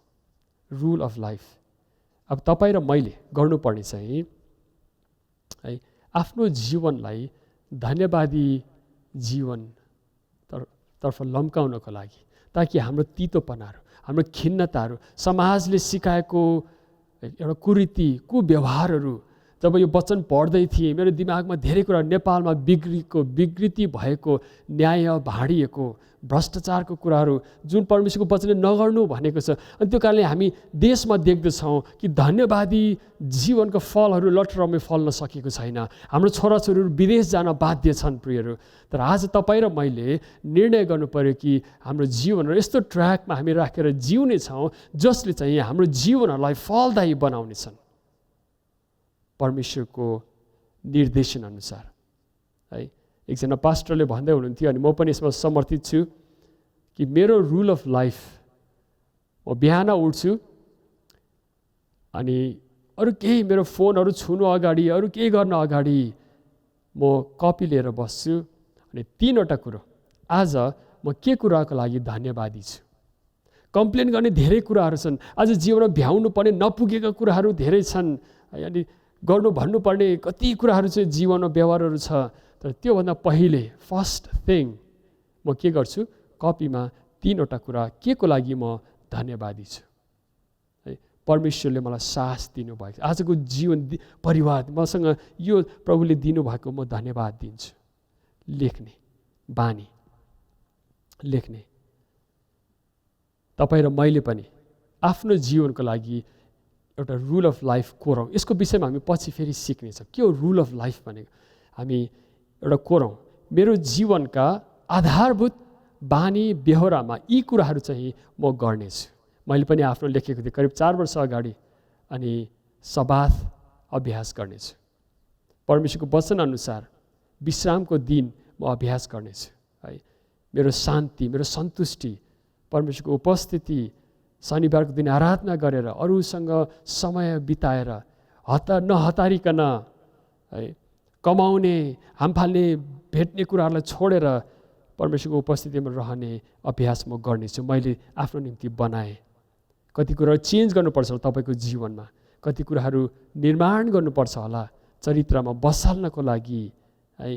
Speaker 3: Rule of life. अब तपाईँ र मैले गर्नुपर्ने चाहिँ है आफ्नो जीवनलाई धन्यवादी जीवन तर्फ लम्काउनको लागि, ताकि हाम्रो तितोपनाहरू, हाम्रो खिन्नताहरू, समाजले सिकाएको एउटा कुरीति कुव्यवहारहरू, जब यो वचन पढ्दै थिएँ मेरो दिमागमा धेरै कुरा नेपालमा विकृति भएको, न्याय भाँडिएको, भ्रष्टाचारको कुराहरू जुन परमेश्वरको वचनले नगर्नु भनेको छ। अनि त्यो कारणले हामी देशमा देख्दछौँ कि धन्यवादी जीवनको फलहरू लटरमै फल्न सकेको छैन। हाम्रो छोराछोरीहरू विदेश जान बाध्य छन् प्रियहरू। तर आज तपाईँ र मैले निर्णय गर्नु पर्यो कि हाम्रो जीवनहरू यस्तो ट्र्याकमा हामी राखेर जिउने छौँ जसले चाहिँ हाम्रो जीवनहरूलाई फलदायी बनाउनेछन् परमेश्वरको निर्देशन अनुसार। है एकजना पास्टरले भन्दै हुनुहुन्थ्यो अनि म पनि यसमा समर्थित छु कि मेरो रुल अफ लाइफ, म बिहान उठ्छु अनि अरू केही मेरो फोनहरू छुनु अगाडि, अरू केही गर्न अगाडि म कपी लिएर बस्छु अनि 3वटा कुरो आज म के कुराको लागि धन्यवादी छु। कम्प्लेन गर्ने धेरै कुराहरू छन्, आज जीवनमा भ्याउनु पर्ने नपुगेका कुराहरू धेरै छन्। अनि गर्नु भन्नुपर्ने कति कुराहरू चाहिँ जीवनमा व्यवहारहरू छ। तर त्योभन्दा पहिले फर्स्ट थिङ म के गर्छु, कपीमा 3वटा कुरा के को लागि म धन्यवादी छु। है परमेश्वरले मलाई साहस दिनुभएको, आजको जीवन परिवार मसँग यो प्रभुले दिनुभएको म धन्यवाद दिन्छु। लेख्ने बानी, लेख्ने। तपाईँ र मैले पनि आफ्नो जीवनको लागि एउटा रुल अफ लाइफ कोरौँ। यसको विषयमा हामी पछि फेरि सिक्नेछौँ के हो रुल अफ लाइफ भनेको। हामी एउटा कोरौँ मेरो जीवनका आधारभूत बानी बेहोरामा यी कुराहरू चाहिँ म गर्नेछु। मैले पनि आफ्नो लेखेको थिएँ करिब 4 वर्ष अगाडि। अनि सबात अभ्यास गर्नेछु, परमेश्वरको वचन अनुसार विश्रामको दिन म अभ्यास गर्नेछु। है मेरो शान्ति, मेरो सन्तुष्टि, परमेश्वरको उपस्थिति, शनिबारको दिन आराधना गरेर अरूसँग समय बिताएर नहतारिकन है कमाउने हामफाल्ने भेट्ने कुराहरूलाई छोडेर परमेश्वरको उपस्थितिमा रहने अभ्यास म गर्नेछु। मैले आफ्नो निम्ति बनाएँ। कति कुराहरू चेन्ज गर्नुपर्छ होला तपाईँको जीवनमा, कति कुराहरू निर्माण गर्नुपर्छ होला चरित्रमा बसाल्नको लागि। है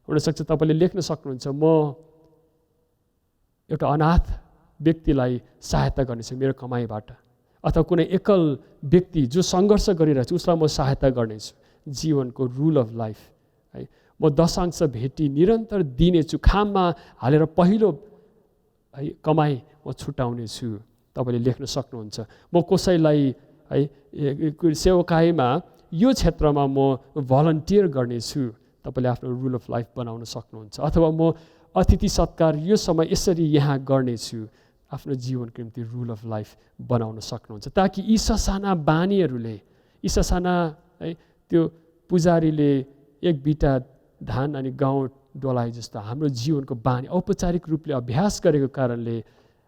Speaker 3: हुनसक्छ तपाईँले लेख्न सक्नुहुन्छ म एउटा अनाथ व्यक्तिलाई सहायता गर्नेछु मेरो कमाइबाट, अथवा कुनै एकल व्यक्ति जो सङ्घर्ष गरिरहेको छ उसलाई म सहायता गर्नेछु। जीवनको रुल अफ लाइफ। है म दशांश भेटी निरन्तर दिनेछु, खाममा हालेर पहिलो है कमाइ म छुट्याउने छु। तपाईँले लेख्न सक्नुहुन्छ। म कसैलाई है सेवाकाईमा यो क्षेत्रमा म भलन्टियर गर्नेछु। तपाईँले आफ्नो रुल अफ लाइफ बनाउन सक्नुहुन्छ। अथवा म अतिथि सत्कार यो समय यसरी यहाँ गर्नेछु। आफ्नो जीवनको निम्ति रुल अफ लाइफ बनाउन सक्नुहुन्छ, ताकि यी ससाना बानीहरूले, यी ससाना है त्यो पुजारीले एक बिटा धान अनि गाउँ डोलाए जस्तो हाम्रो जीवनको बानी औपचारिक रूपले अभ्यास गरेको कारणले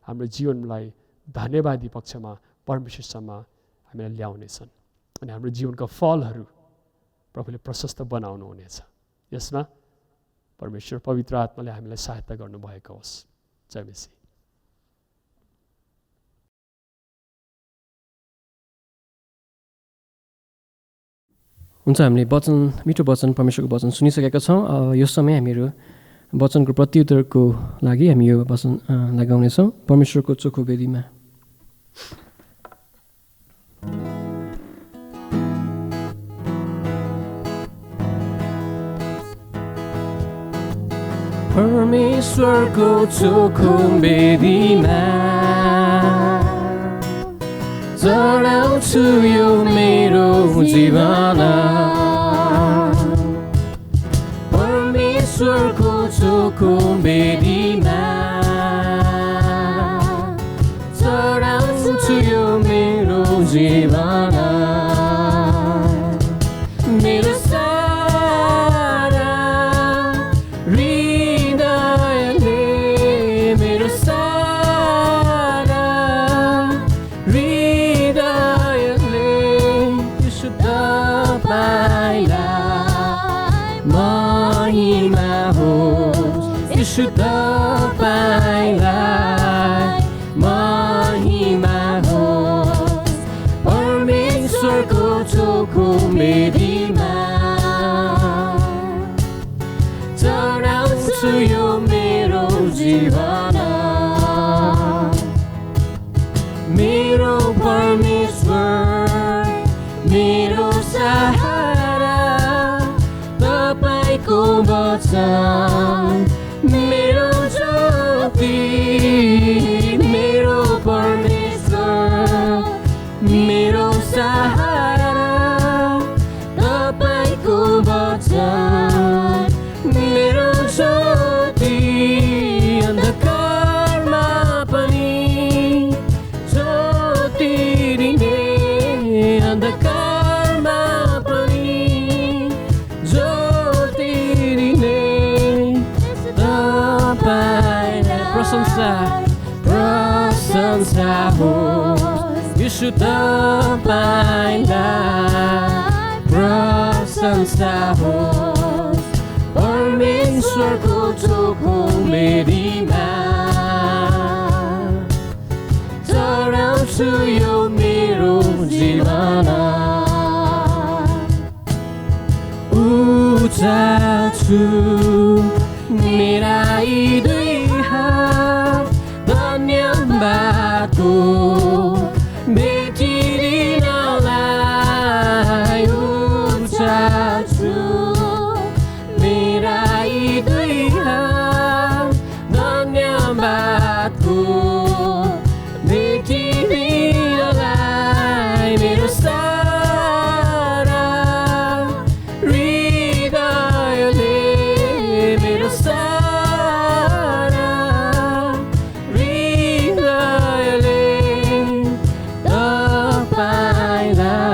Speaker 3: हाम्रो जीवनलाई धन्यवादी पक्षमा परमेश्वरसम्म हामीलाई ल्याउनेछन् अनि हाम्रो जीवनका फलहरू प्रभुले प्रशस्त बनाउनु हुनेछ। यसमा परमेश्वर पवित्र आत्माले हामीलाई सहायता गर्नुभएको होस्। जय मसीह।
Speaker 1: हुन्छ, हामीले मिठो वचन परमेश्वरको वचन सुनिसकेका छौँ। यो समय हामीहरू वचनको प्रत्युत्तरको लागि हामी यो वचन लगाउनेछौँ परमेश्वरको चोखो वेदीमा। परमेश्वरको चोखो वेदीमा चढाउँछु यो मेरो जीवन, परमेश्वरको चोखो वेदीमा चढाउँछु यो मेरो जीवन। मेरो सारा हृदय यीशु तपाईलाई महिमा होस् परमेश्वरको चोखो मेरीमा चढाउँछु यो मेरो जीवन मेरो परमेश्वर मेरो सहारा तपाईको वचन मेरो ज्योति मेरो परमेश्वर मेरो सहारा तपाईको वचन मेरो ज्योति अन्धकारमा पनि ज्योति दिने अन्धकारमा पनि ज्योति दिने तपाईलाई प्रशंसा प्रशंसा होस् यीशु तपाईलाई प्रशंसा होस् परमेश्वरको चोखो मेरीमा चढाउँछु यो मेरो जीवन उचाल्छु मेरा यी दुई हात धन्यवादको भेटिदिनलाई उचाल्छु मेरा यी दुई हात धन्यवादको भेटिदिनलाई मेरो सारा हृदयले मेरो सारा हृदयले तपाईलाई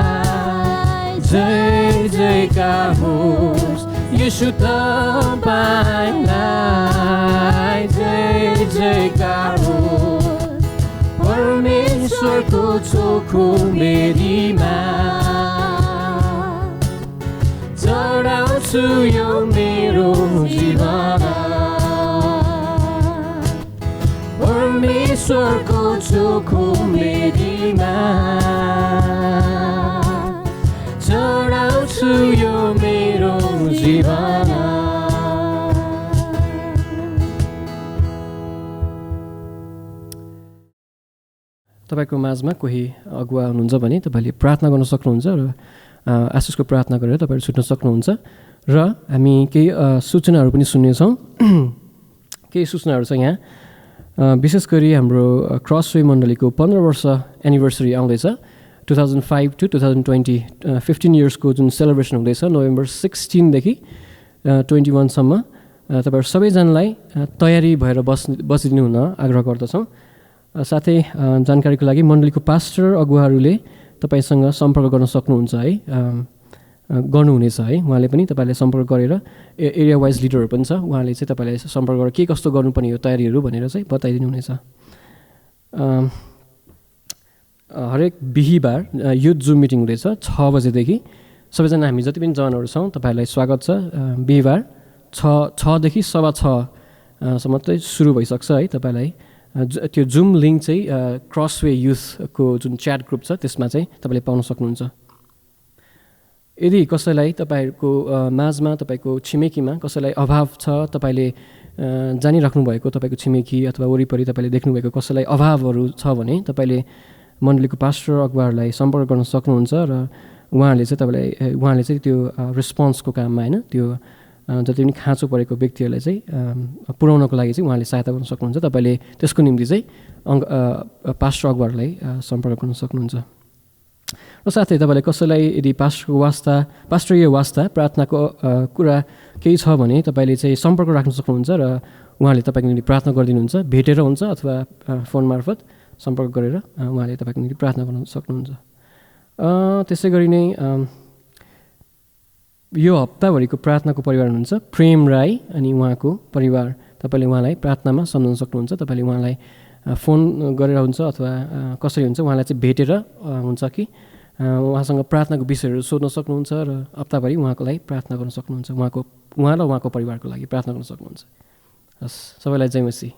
Speaker 1: जय जयकार होस् यीशु तपाईलाई जय जयकार होस् परमेश्वरको चोखो मेरीमा चढाउँछु यो मेरो जीवन परमेश्वरको चोखो मेरीमा चढाउँछु यो मेरो जीवन तपाईँको माझमा कोही अगुवा हुनुहुन्छ भने तपाईँले प्रार्थना गर्न सक्नुहुन्छ र आशिषको प्रार्थना गरेर तपाईँहरू छुट्न सक्नुहुन्छ र हामी केही सूचनाहरू पनि सुन्नेछौँ केही सूचनाहरू छ यहाँ विशेष गरी हाम्रो क्रसवे मण्डलीको 15 वर्ष एनिभर्सरी आउँदैछ 2005 to 2020 15 इयर्सको जुन सेलिब्रेसन हुँदैछ नोभेम्बर 16 देखि 21 सम्म तपाईँहरू सबैजनालाई तयारी भएर बसिदिनु हुन आग्रह गर्दछौँ साथै जानकारीको लागि मण्डलीको पास्टर अगुवाहरूले तपाईँसँग सम्पर्क गर्न सक्नुहुन्छ है गर्नुहुनेछ है उहाँले पनि तपाईँलाई सम्पर्क गरेर एरिया वाइज लिडरहरू पनि छ उहाँले चाहिँ तपाईँलाई सम्पर्क गरेर के कस्तो गर्नुपर्ने हो तयारीहरू भनेर चाहिँ बताइदिनु हुनेछ हरेक बिहिबार युथ जुम मिटिङ हुँदैछ 6 बजेदेखि सबैजना हामी जति पनि जनहरू छौँ तपाईँहरूलाई स्वागत छ बिहिबार 6 देखि 6:15 सम्म चाहिँ सुरु भइसक्छ है तपाईँलाई त्यो जुम लिङ्क चाहिँ क्रसवे युथको जुन च्याट ग्रुप छ त्यसमा चाहिँ तपाईँले पाउन सक्नुहुन्छ यदि कसैलाई तपाईँहरूको माझमा तपाईँको छिमेकीमा कसैलाई अभाव छ तपाईँले जानिराख्नु भएको तपाईँको छिमेकी अथवा वरिपरि तपाईँले देख्नुभएको कसैलाई अभावहरू छ भने तपाईँले मण्डलीको पास्टर अगुवाहरूलाई सम्पर्क गर्न सक्नुहुन्छ र उहाँहरूले चाहिँ त्यो रेस्पोन्सको काममा होइन त्यो जति पनि खाँचो परेको व्यक्तिहरूलाई चाहिँ पुर्याउनको लागि चाहिँ उहाँले सहायता गर्न सक्नुहुन्छ तपाईँले त्यसको निम्ति चाहिँ पास्टर अगुवाहरूलाई सम्पर्क गर्न सक्नुहुन्छ र साथै तपाईँले कसैलाई यदि पास्टरीय वास्ता प्रार्थनाको कुरा केही छ भने तपाईँले चाहिँ सम्पर्क राख्न सक्नुहुन्छ र उहाँले तपाईँको निम्ति प्रार्थना गरिदिनुहुन्छ भेटेर हुन्छ अथवा फोन मार्फत सम्पर्क गरेर उहाँले तपाईँको निम्ति प्रार्थना गर्न सक्नुहुन्छ त्यसै गरी नै यो हप्ताभरिको प्रार्थनाको परिवार हुनुहुन्छ प्रेम राई अनि उहाँको परिवार तपाईँले उहाँलाई प्रार्थनामा सम्झाउन सक्नुहुन्छ तपाईँले उहाँलाई फोन गरेर हुन्छ अथवा कसरी हुन्छ उहाँलाई चाहिँ भेटेर हुन्छ कि उहाँसँग प्रार्थनाको विषयहरू सोध्न सक्नुहुन्छ र हप्ताभरि उहाँको लागि प्रार्थना गर्न सक्नुहुन्छ उहाँ र उहाँको परिवारको लागि प्रार्थना गर्न सक्नुहुन्छ हस् सबैलाई जय मसी।